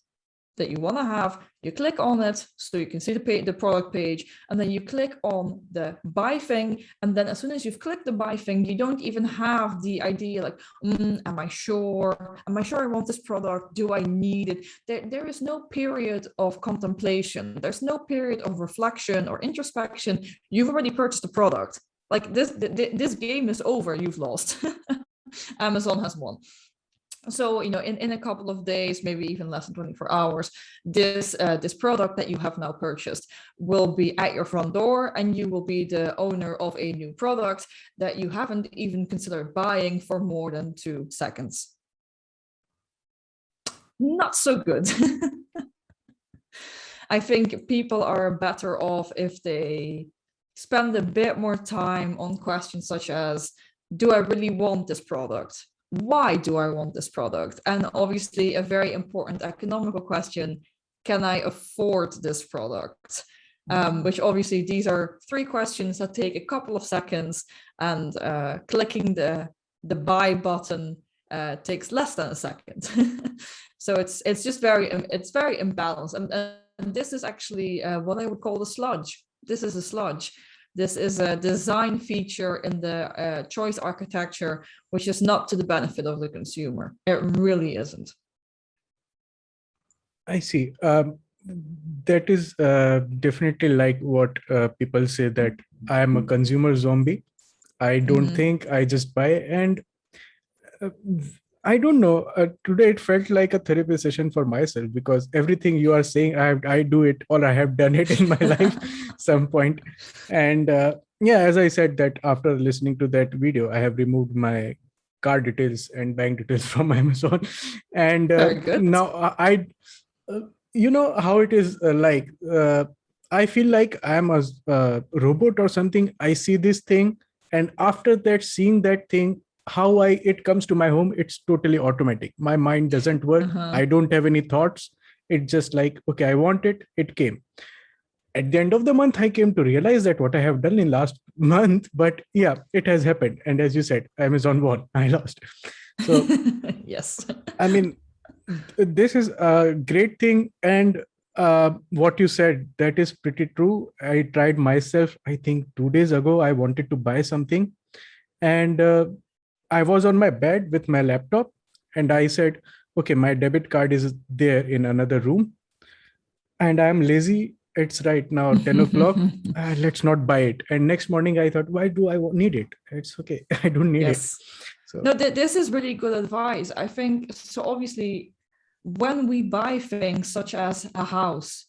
that you want to have, you click on it so you can see the product page, and then you click on the buy thing. And then as soon as you've clicked the buy thing, you don't even have the idea like, am I sure I want this product? Do I need it? There is no period of contemplation. There's no period of reflection or introspection. You've already purchased the product. Like this game is over, you've lost. Amazon has won. So, in a couple of days, maybe even less than 24 hours, this product that you have now purchased will be at your front door, and you will be the owner of a new product that you haven't even considered buying for more than 2 seconds. Not so good. I think people are better off if they spend a bit more time on questions such as, do I really want this product? Why do I want this product? And obviously a very important economical question, can I afford this product? Which obviously these are 3 questions that take a couple of seconds, and clicking the buy button takes less than a second. So it's just very imbalanced. And this is actually what I would call the sludge. This is a sludge. This is a design feature in the choice architecture, which is not to the benefit of the consumer. It really isn't. I see. that is definitely like what people say, that I am a consumer zombie. I don't think, I just buy. And uh, I don't know. Today it felt like a therapy session for myself, because everything you are saying, I do it, or I have done it in my life some point. And yeah, as I said, that after listening to that video, I have removed my card details and bank details from Amazon. And Very good. now uh, you know how it is, I feel like I am a robot or something. I see this thing, and after that, seeing that thing, how it comes to my home, it's totally automatic. My mind doesn't work. I don't have any thoughts. It's just like, okay, I want it, it came. At the end of the month, I came to realize that what I have done in last month. But yeah, it has happened. And as you said, Amazon won, I lost. So Yes. I mean, this is a great thing. And what you said, that is pretty true. I tried myself, I think 2 days ago. I wanted to buy something, and I was on my bed with my laptop, and I said, okay, my debit card is there in another room, and I'm lazy. It's right now 10 o'clock. Let's not buy it. And next morning, I thought, why do I need it? It's okay. I don't need it. Yes. So, No, this is really good advice. I think so. Obviously, when we buy things such as a house,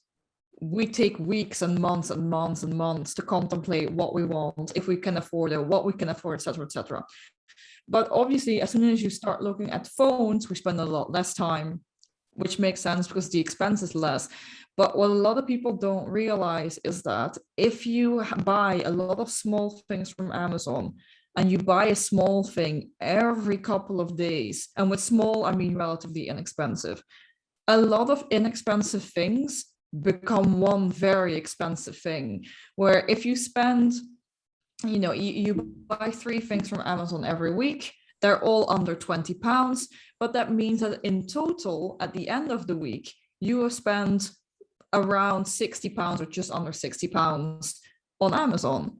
we take weeks and months and months and months to contemplate what we want, if we can afford it, what we can afford, etc., etc. But obviously, as soon as you start looking at phones, we spend a lot less time, which makes sense because the expense is less. But what a lot of people don't realize is that if you buy a lot of small things from Amazon, and you buy a small thing every couple of days, and with small, I mean relatively inexpensive, a lot of inexpensive things become one very expensive thing. Where if you spend, you buy 3 things from Amazon every week, they're all under £20, but that means that in total, at the end of the week, you have spent around £60 or just under £60 on Amazon.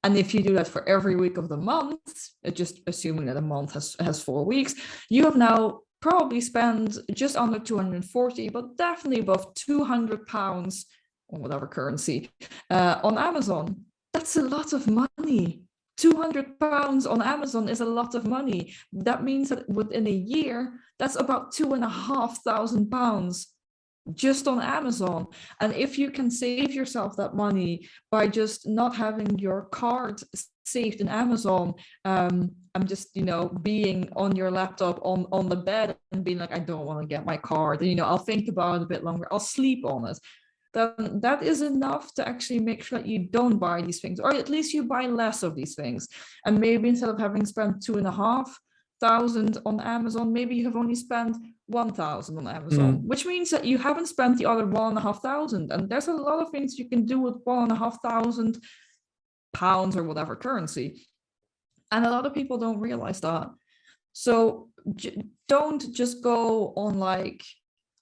And if you do that for every week of the month, just assuming that a month has 4 weeks, you have now probably spent just under 240, but definitely above £200 or whatever currency on Amazon. That's a lot of money. £200 on Amazon is a lot of money. That means that within a year, that's about £2,500 just on Amazon. And if you can save yourself that money by just not having your card saved in Amazon, I'm just, being on your laptop on the bed and being like, I don't want to get my card. And, I'll think about it a bit longer. I'll sleep on it. Then that is enough to actually make sure that you don't buy these things, or at least you buy less of these things. And maybe instead of having spent 2,500 on Amazon, maybe you have only spent 1,000 on Amazon, which means that you haven't spent the other 1,500. And there's a lot of things you can do with £1,500 or whatever currency. And a lot of people don't realize that. So don't just go on like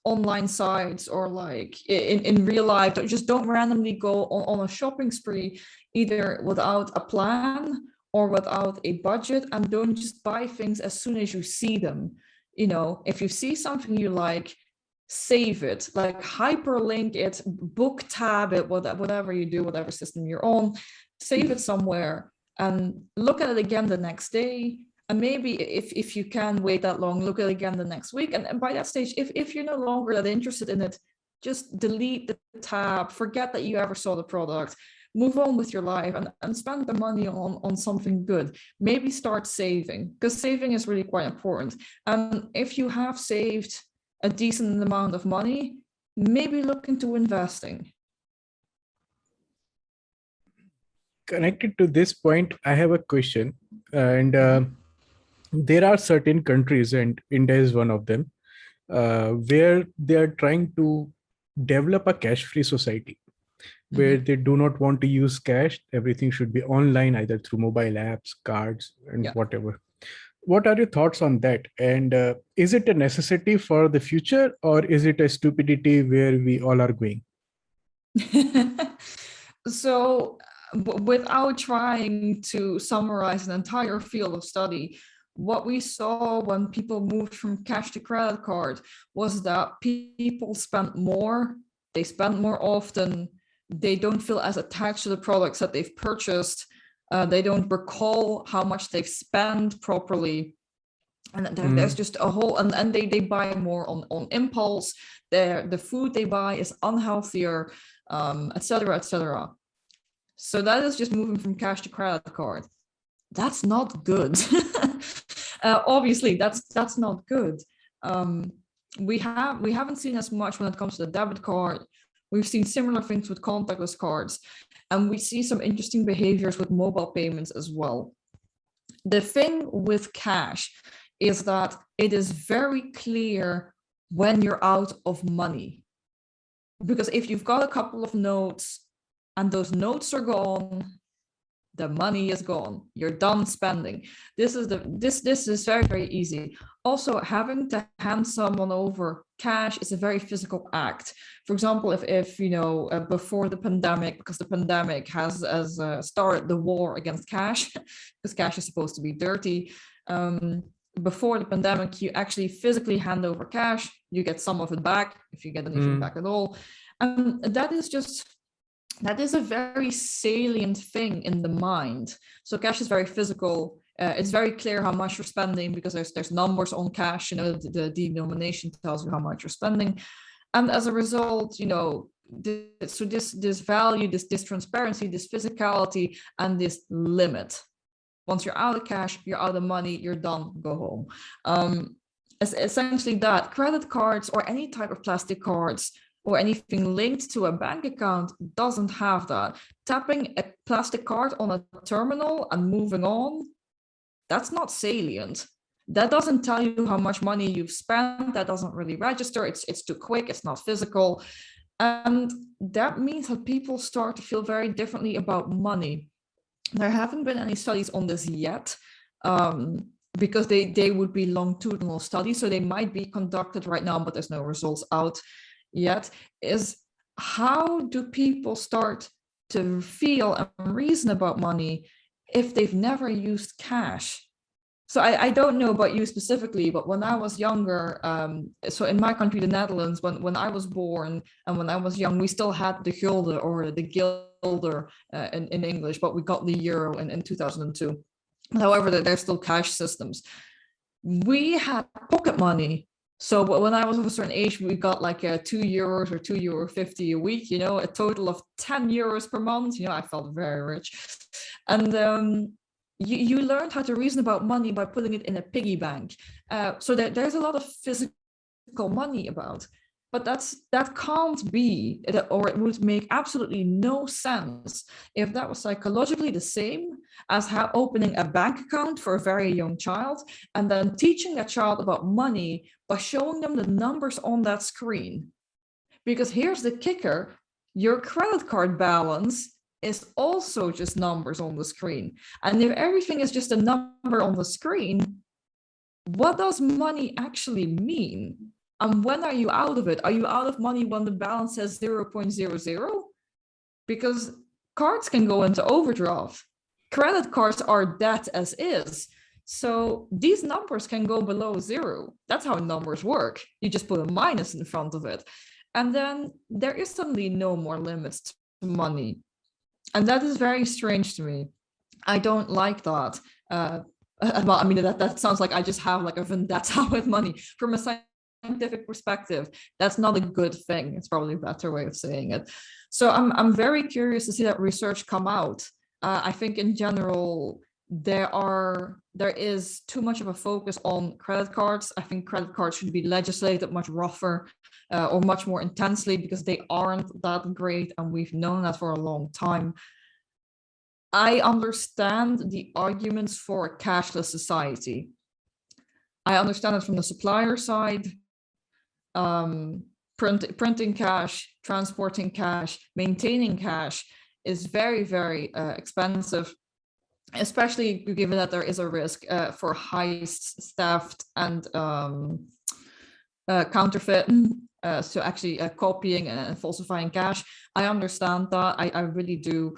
online sites or like in real life. Don't randomly go on a shopping spree, either without a plan or without a budget, and don't just buy things as soon as you see them. If you see something you like, save it, like hyperlink it, book tab it, whatever you do, whatever system you're on, save it somewhere and look at it again the next day. And maybe if you can wait that long, look at it again the next week. And by that stage, if you're no longer that interested in it, just delete the tab, forget that you ever saw the product, move on with your life and spend the money on something good. Maybe start saving, because saving is really quite important. And if you have saved a decent amount of money, maybe look into investing. connected to this point, I have a question. And there are certain countries, and India is one of them, where they are trying to develop a cash-free society, where they do not want to use cash. Everything should be online, either through mobile apps, cards, and whatever. What are your thoughts on that? And is it a necessity for the future, or is it a stupidity where we all are going? So, without trying to summarize an entire field of study, what we saw when people moved from cash to credit card was that people spent more they spend more often, they don't feel as attached to the products that they've purchased, they don't recall how much they've spent properly. And there's just a whole, and they buy more on impulse. The food they buy is unhealthier, etc., etc. So that is just moving from cash to credit card. That's not good. Obviously, that's not good. We haven't seen as much when it comes to the debit card. We've seen similar things with contactless cards, and we see some interesting behaviors with mobile payments as well. The thing with cash is that it is very clear when you're out of money. Because if you've got a couple of notes and those notes are gone, the money is gone. You're done spending. This is very, very easy. Also, having to hand someone over cash is a very physical act. For example, if you know, before the pandemic, because the pandemic has started the war against cash, because cash is supposed to be dirty. Before the pandemic, you actually physically hand over cash. You get some of it back, if you get anything back at all. And that is a very salient thing in the mind. So cash is very physical. It's very clear how much you're spending because there's numbers on cash. You know, the denomination tells you how much you're spending, and as a result, you know, this value, this transparency, this physicality, and this limit. Once you're out of cash, you're out of money, you're done, go home. Essentially that. Credit cards or any type of plastic cards or anything linked to a bank account doesn't have that. Tapping a plastic card on a terminal and moving on, that's not salient. That doesn't tell you how much money you've spent. That doesn't really register. It's too quick. It's not physical. And that means that people start to feel very differently about money. There haven't been any studies on this yet, because they would be longitudinal studies. So they might be conducted right now, but there's no results out yet. Is how do people start to feel and reason about money if they've never used cash? So I don't know about you specifically, but when I was younger, so in my country, the Netherlands, when I was born and when I was young, we still had the gulden or the guilder in English, but we got the euro in 2002. However, there's still cash systems. We had pocket money. So when I was of a certain age, we got like €2 or €2.50 a week, you know, a total of €10 per month. You know, I felt very rich. And you learned how to reason about money by putting it in a piggy bank. So there's a lot of physical money about, but that can't be, or it would make absolutely no sense if that was psychologically the same as how opening a bank account for a very young child and then teaching that child about money by showing them the numbers on that screen. Because here's the kicker, your credit card balance is also just numbers on the screen. And if everything is just a number on the screen, what does money actually mean? And when are you out of it? Are you out of money when the balance says 0.00? Because cards can go into overdraft. Credit cards are debt as is. So these numbers can go below zero. That's how numbers work. You just put a minus in front of it. And then there is suddenly no more limits to money. And that is very strange to me. I don't like that. I mean, that sounds like I just have like a vendetta with money. From a scientific perspective, that's not a good thing. It's probably a better way of saying it. So I'm very curious to see that research come out. I think in general, there is too much of a focus on credit cards. I think credit cards should be legislated much rougher or much more intensely because they aren't that great, and we've known that for a long time. I understand the arguments for a cashless society. I understand it from the supplier side. Printing cash, transporting cash, maintaining cash is very, very expensive, especially given that there is a risk for heists, theft, and counterfeit. So actually copying and falsifying cash. I understand that, I really do.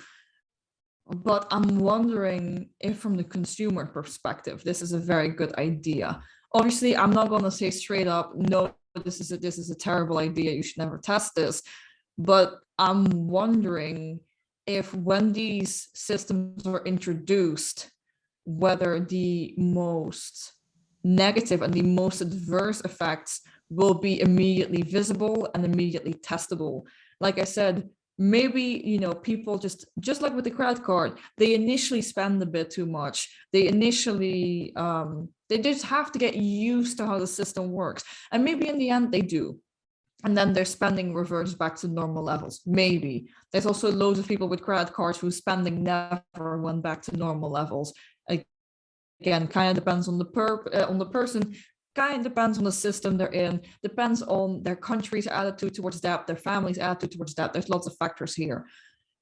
But I'm wondering if from the consumer perspective, this is a very good idea. Obviously, I'm not going to say straight up, no, this is a terrible idea, you should never test this. But I'm wondering if when these systems are introduced, whether the most negative and the most adverse effects will be immediately visible and immediately testable. Like I said, maybe, you know, people just like with the credit card, they initially spend a bit too much. They initially they just have to get used to how the system works, and maybe in the end they do, and then their spending reverts back to normal levels. Maybe there's also loads of people with credit cards whose spending never went back to normal levels. Again, kind of depends on the person, kind of depends on the system they're in, depends on their country's attitude towards debt, their family's attitude towards debt. There's lots of factors here.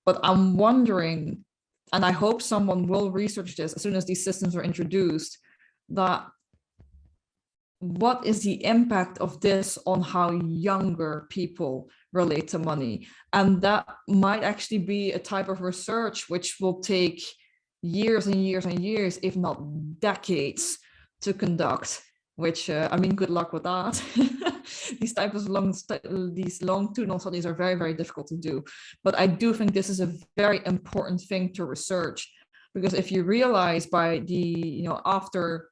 But I'm wondering, and I hope someone will research this as soon as these systems are introduced, that what is the impact of this on how younger people relate to money? And that might actually be a type of research which will take years and years and years, if not decades, to conduct, which I mean, good luck with that. These types of longitudinal studies are very, very difficult to do. But I do think this is a very important thing to research, because if you realize by after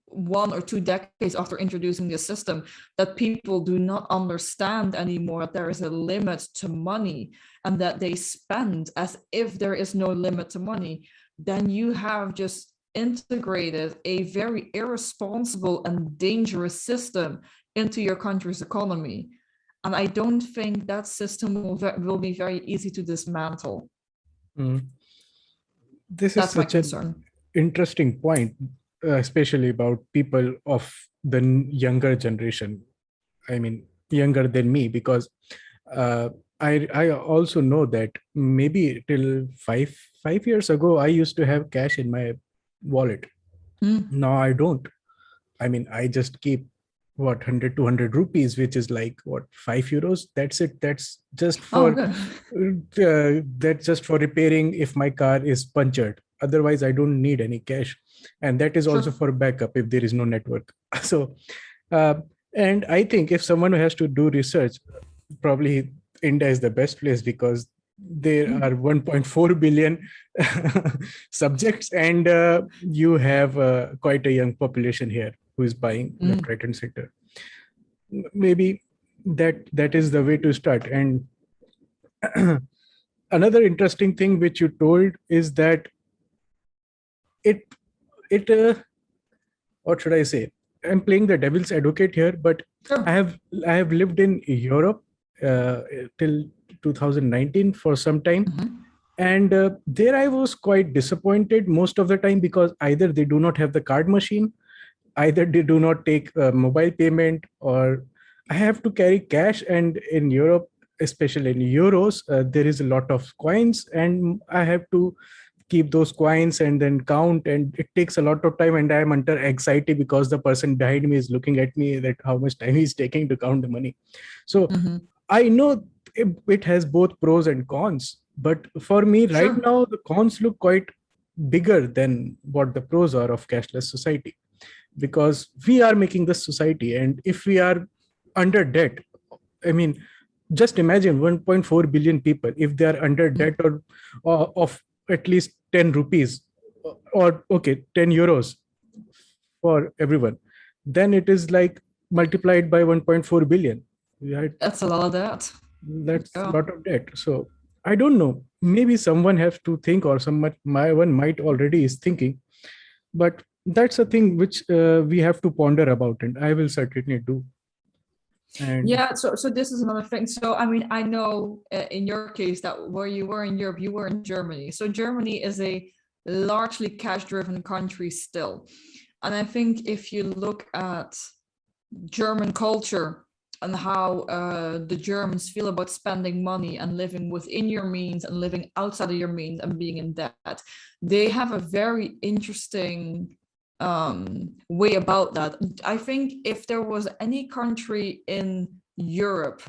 1 or 2 decades after introducing this system, that people do not understand anymore that there is a limit to money and that they spend as if there is no limit to money, then you have just integrated a very irresponsible and dangerous system into your country's economy. And I don't think that system will be very easy to dismantle. This That's is my such an concern. interesting point, especially about people of the younger generation. I mean, younger than me, because I also know that maybe till five years ago, I used to have cash in my wallet. Now I don't. I mean, I just keep 100 200 rupees, which is like what, €5. That's it. That's just for that's just for repairing if my car is punctured. Otherwise I don't need any cash, and that is also for backup if there is no network. So and I think if someone has to do research, probably India is the best place, because there are 1.4 billion subjects, and you have quite a young population here who is buying left, right, and center. Maybe that is the way to start. And another interesting thing which you told is that it what should I say? I'm playing the devil's advocate here, but I have lived in Europe till 2019 for some time. And there I was quite disappointed most of the time, because either they do not have the card machine, either they do not take mobile payment, or I have to carry cash. And in Europe, especially in euros, there is a lot of coins, and I have to keep those coins and then count, and it takes a lot of time, and I am under anxiety because the person behind me is looking at me that how much time he's taking to count the money. So I know it has both pros and cons, but for me right now the cons look quite bigger than what the pros are of cashless society, because we are making this society. And if we are under debt, I mean, just imagine 1.4 billion people, if they are under debt or of at least 10 rupees, or okay, 10 euros for everyone, then it is like multiplied by 1.4 billion. Right? That's a lot of debt. That's a lot of debt. So I don't know, maybe someone has to think, or one might already is thinking, but that's a thing which we have to ponder about, and I will certainly do. And yeah, so this is another thing. So I mean, I know in your case that where you were in Europe, you were in Germany. So Germany is a largely cash-driven country still. And I think if you look at German culture and how the Germans feel about spending money and living within your means and living outside of your means and being in debt, they have a very interesting way about that. I think if there was any country in Europe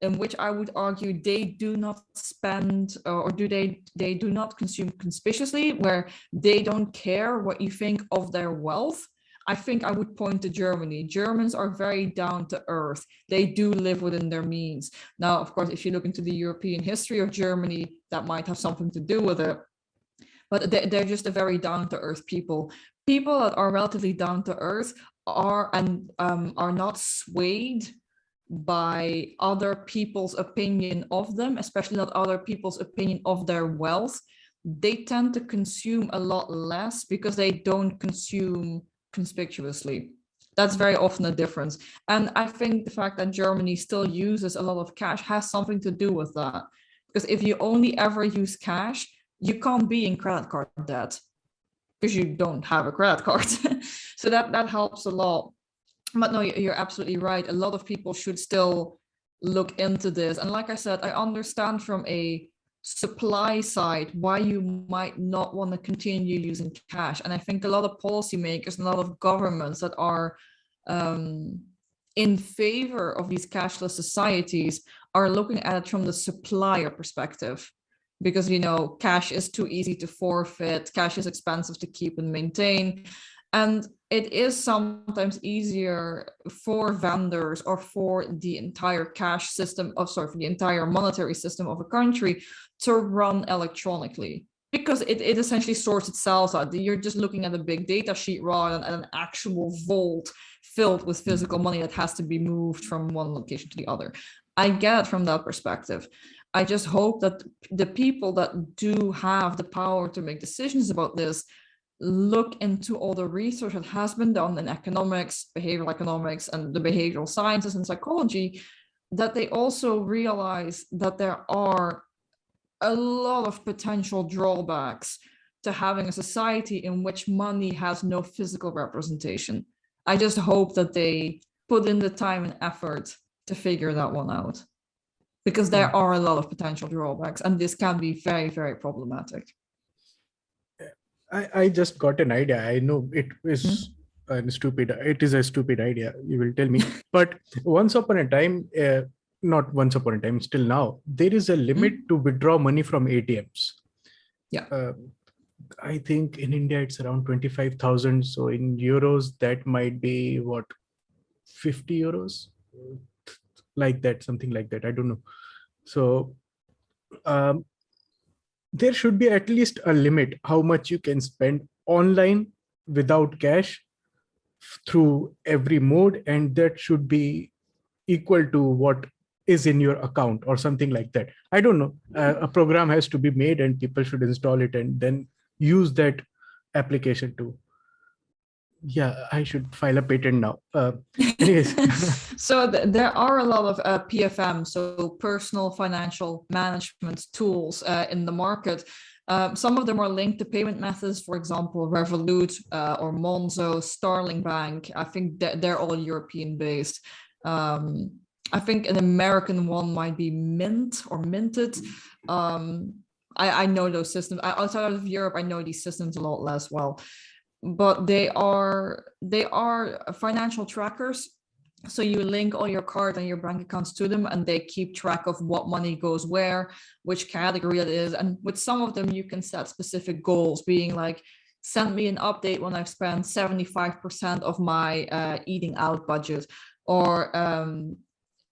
in which I would argue they do not spend or they do not consume conspicuously, where they don't care what you think of their wealth, I think I would point to Germany. Germans are very down to earth. They do live within their means. Now, of course, if you look into the European history of Germany, that might have something to do with it. But they're just a very down to earth people. People that are relatively down to earth are not swayed by other people's opinion of them, especially not other people's opinion of their wealth. They tend to consume a lot less because they don't consume conspicuously. That's very often a difference. And I think the fact that Germany still uses a lot of cash has something to do with that. Because if you only ever use cash, you can't be in credit card debt because you don't have a credit card. So that helps a lot. But no, you're absolutely right. A lot of people should still look into this. And like I said, I understand from a supply side why you might not want to continue using cash. And I think a lot of policymakers and a lot of governments that are in favor of these cashless societies are looking at it from the supplier perspective. Because, you know, cash is too easy to forfeit, cash is expensive to keep and maintain. And it is sometimes easier for vendors or for the entire cash system for the entire monetary system of a country to run electronically, because it essentially sorts itself out. You're just looking at a big data sheet rather than an actual vault filled with physical money that has to be moved from one location to the other. I get it from that perspective. I just hope that the people that do have the power to make decisions about this look into all the research that has been done in economics, behavioral economics, and the behavioral sciences and psychology, that they also realize that there are a lot of potential drawbacks to having a society in which money has no physical representation. I just hope that they put in the time and effort to figure that one out, because there are a lot of potential drawbacks, and this can be very, very problematic. I just got an idea. I know it is it is a stupid idea, you will tell me. But once upon a time, not once upon a time, still now, there is a limit to withdraw money from ATMs. Yeah. I think in India, it's around 25,000. So in euros, that might be what, 50 euros? Like that, something like that. I don't know. So there should be at least a limit how much you can spend online without cash through every mode, and that should be equal to what is in your account or something like that. I don't know. A program has to be made and people should install it and then use that application to. Yeah, I should file a patent now. Anyways. So there are a lot of PFM, so personal financial management tools in the market. Some of them are linked to payment methods, for example, Revolut or Monzo, Starling Bank. I think they're all European based. I think an American one might be Mint or Minted. I know those systems. Outside of Europe, I know these systems a lot less well. But they are financial trackers. So you link all your card and your bank accounts to them, and they keep track of what money goes where, which category it is. And with some of them, you can set specific goals, being like, send me an update when I've spent 75% of my eating out budget, or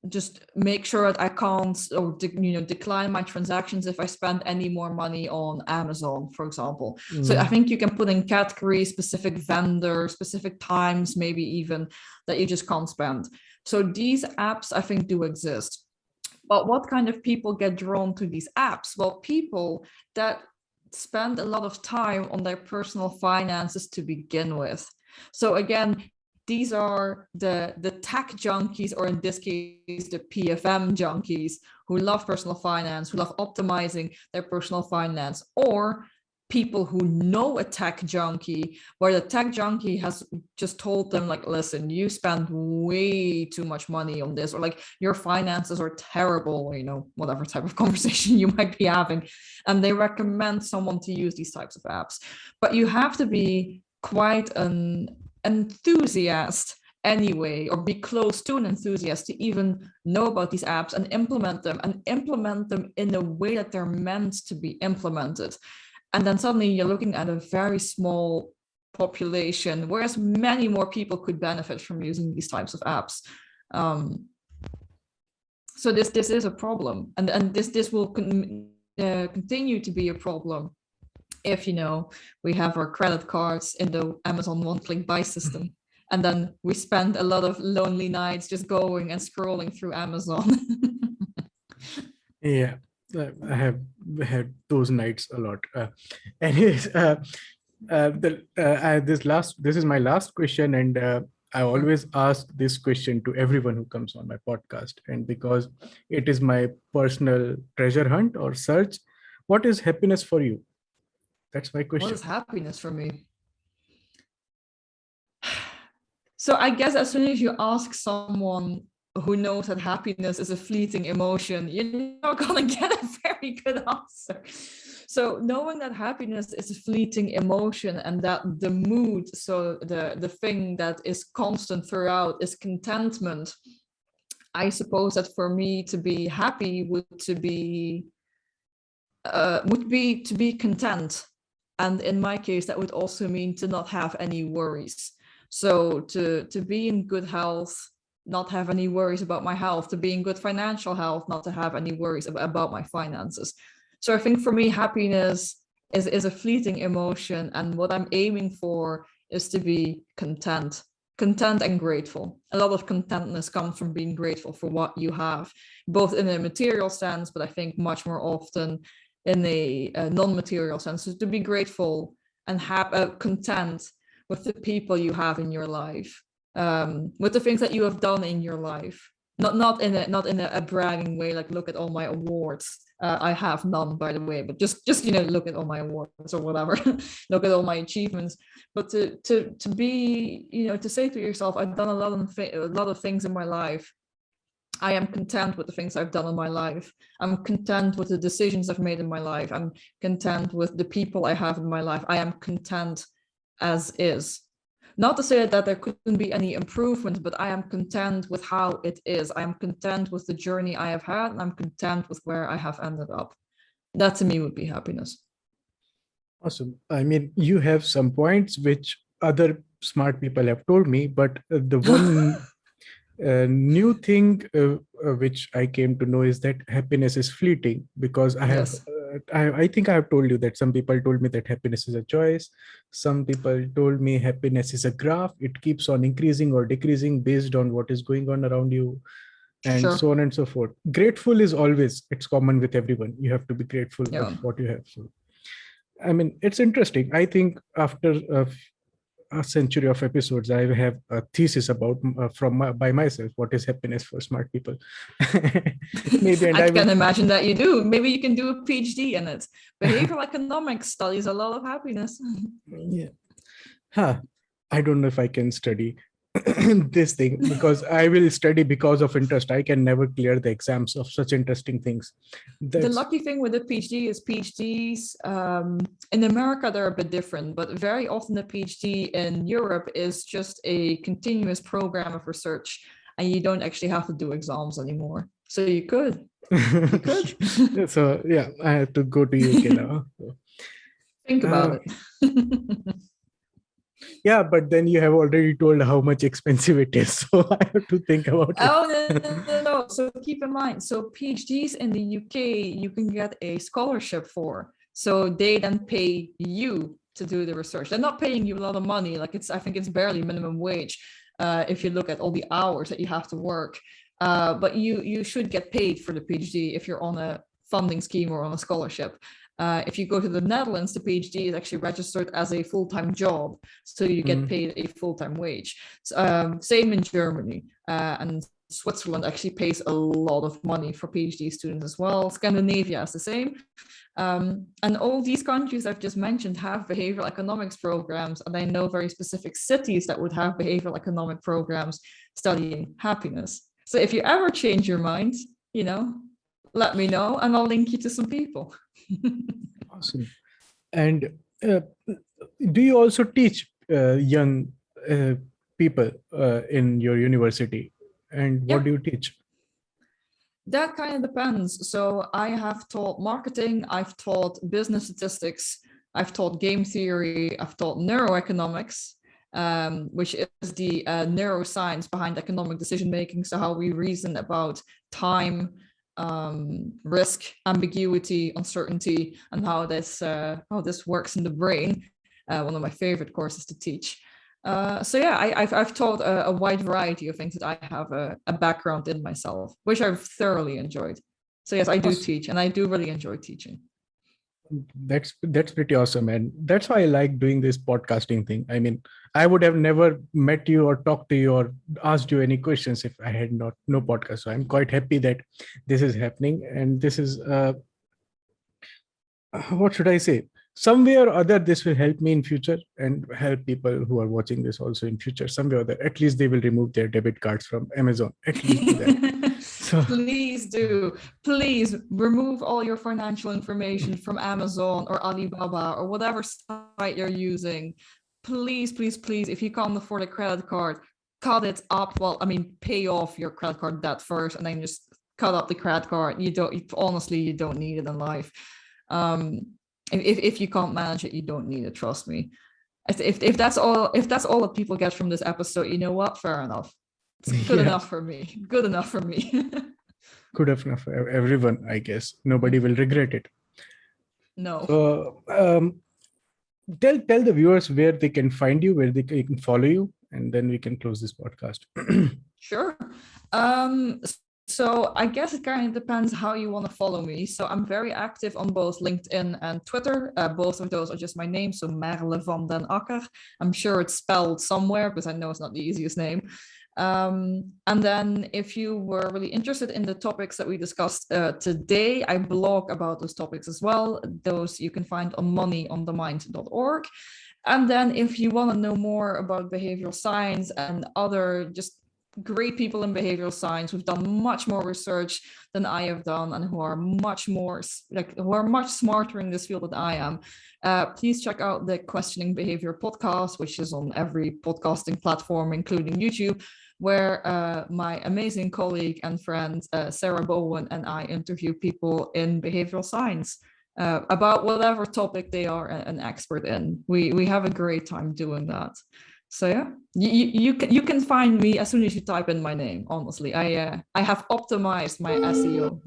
just make sure that I can't decline my transactions if I spend any more money on Amazon, for example. So I think you can put in categories, specific vendors, specific times, maybe even that you just can't spend. So these apps, I think, do exist. But what kind of people get drawn to these apps? Well, people that spend a lot of time on their personal finances to begin with. So again, these are the tech junkies, or in this case, the PFM junkies, who love personal finance, who love optimizing their personal finance, or people who know a tech junkie, where the tech junkie has just told them, like, listen, you spend way too much money on this, or like, your finances are terrible, whatever type of conversation you might be having. And they recommend someone to use these types of apps. But you have to be quite an enthusiast anyway, or be close to an enthusiast to even know about these apps and implement them in a way that they're meant to be implemented. And then suddenly you're looking at a very small population, whereas many more people could benefit from using these types of apps. So this is a problem, and this will continue to be a problem if, you know, we have our credit cards in the Amazon one-click buy system, and then we spend a lot of lonely nights just going and scrolling through Amazon. Yeah, I have had those nights a lot. Anyways, this is my last question, and I always ask this question to everyone who comes on my podcast, and because it is my personal treasure hunt or search, what is happiness for you? That's my question. What is happiness for me? So I guess as soon as you ask someone who knows that happiness is a fleeting emotion, you're not gonna get a very good answer. So knowing that happiness is a fleeting emotion and that the mood, so the thing that is constant throughout is contentment, I suppose that for me to be happy would be to be content. And in my case, that would also mean to not have any worries. So to be in good health, not have any worries about my health, to be in good financial health, not to have any worries about my finances. So I think for me, happiness is a fleeting emotion. And what I'm aiming for is to be content and grateful. A lot of contentness comes from being grateful for what you have, both in a material sense, but I think much more often in a non-material sense. So to be grateful and have content with the people you have in your life, with the things that you have done in your life, not in a bragging way, like look at all my awards. I have none, by the way, but just you know, look at all my awards or whatever. Look at all my achievements. But to be, you know, to say to yourself, I've done a lot of things in my life. I am content with the things I've done in my life. I'm content with the decisions I've made in my life. I'm content with the people I have in my life. I am content as is. Not to say that there couldn't be any improvement, but I am content with how it is. I am content with the journey I have had, and I'm content with where I have ended up. That to me would be happiness. Awesome. I mean, you have some points which other smart people have told me, but the one new thing which I came to know is that happiness is fleeting, because I have Yes. I think I have told you that some people told me that happiness is a choice. Some people told me happiness is a graph. It keeps on increasing or decreasing based on what is going on around you, and Sure. so on and so forth. Grateful is always, it's common with everyone. You have to be grateful Yeah. of what you have. So, I mean, it's interesting. I think after a century of episodes, I have a thesis about by myself, what is happiness for smart people. Maybe, and I I will. can imagine that you do. Maybe you can do a PhD in it. Behavioral economics studies a lot of happiness. Yeah. I don't know if I can study this thing, because I will study because of interest. I can never clear the exams of such interesting things. The lucky thing with a PhD is PhDs in America, they're a bit different, but very often a PhD in Europe is just a continuous program of research, and you don't actually have to do exams anymore. So you could. You could. So yeah, I have to go to UK now. Think about it. Yeah, but then you have already told how much expensive it is, so I have to think about it. Oh, no. So keep in mind, so PhDs in the UK, you can get a scholarship for. So they then pay you to do the research. They're not paying you a lot of money. Like I think it's barely minimum wage if you look at all the hours that you have to work. But you should get paid for the PhD if you're on a funding scheme or on a scholarship. If you go to the Netherlands, the PhD is actually registered as a full-time job, so you get paid a full-time wage. Same in Germany, and Switzerland actually pays a lot of money for PhD students as well. Scandinavia is the same. And all these countries I've just mentioned have behavioral economics programs, and I know very specific cities that would have behavioral economic programs studying happiness. So if you ever change your mind, you know, let me know and I'll link you to some people. Awesome. And do you also teach young people in your university? And what do you teach? That kind of depends. So I have taught marketing, I've taught business statistics, I've taught game theory. I've taught neuroeconomics, which is the neuroscience behind economic decision making. So how we reason about time, risk, ambiguity, uncertainty, and how this works in the brain. One of my favorite courses to teach. So yeah, I've taught a wide variety of things that I have a background in myself, which I've thoroughly enjoyed. So yes, I do teach, and I do really enjoy teaching. That's pretty awesome, and that's why I like doing this podcasting thing. I mean, I would have never met you or talked to you or asked you any questions if I had no podcast. So I'm quite happy that this is happening, and this is what should I say? Some way or other, this will help me in future and help people who are watching this also in future. Some way or other, at least they will remove their debit cards from Amazon. At least do that. So, please do. Please remove all your financial information from Amazon or Alibaba or whatever site you're using. Please, please, please, if you can't afford a credit card, cut it up. Well, I mean, pay off your credit card debt first and then just cut up the credit card. Honestly, you don't need it in life. If you can't manage it, you don't need it. Trust me. If that's all that people get from this episode, you know what? Fair enough. It's good enough for me. Good enough for me. Good enough for everyone, I guess. Nobody will regret it. No. So tell the viewers where they can find you, where they can follow you, and then we can close this podcast. Sure. So I guess it kind of depends how you want to follow me. So I'm very active on both LinkedIn and Twitter. Both of those are just my name. So Merle van den Akker. I'm sure it's spelled somewhere because I know it's not the easiest name. And then if you were really interested in the topics that we discussed today, I blog about those topics as well. Those you can find on moneyonthemind.org. And then if you want to know more about behavioral science and other just great people in behavioral science who've done much more research than I have done and who are much smarter in this field than I am, please check out the Questioning Behavior podcast, which is on every podcasting platform, including YouTube, where my amazing colleague and friend Sarah Bowen and I interview people in behavioral science about whatever topic they are an expert in. We have a great time doing that. So yeah, you can find me as soon as you type in my name. Honestly, I have optimized my SEO.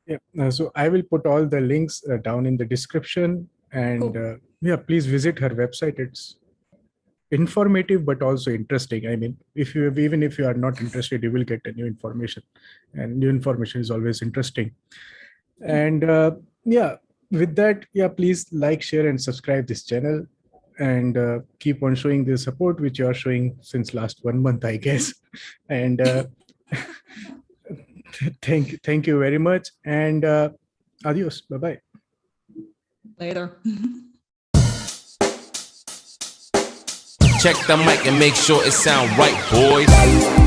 Yeah, so I will put all the links down in the description, and cool. Yeah, please visit her website. It's informative but also interesting. I mean, even if you are not interested, you will get a new information, and new information is always interesting. And yeah, with that, yeah, please like, share, and subscribe this channel. And keep on showing the support which you are showing since last 1 month, I guess. And thank you very much. And adios. Bye-bye. Later. Check the mic and make sure it sound right, boys.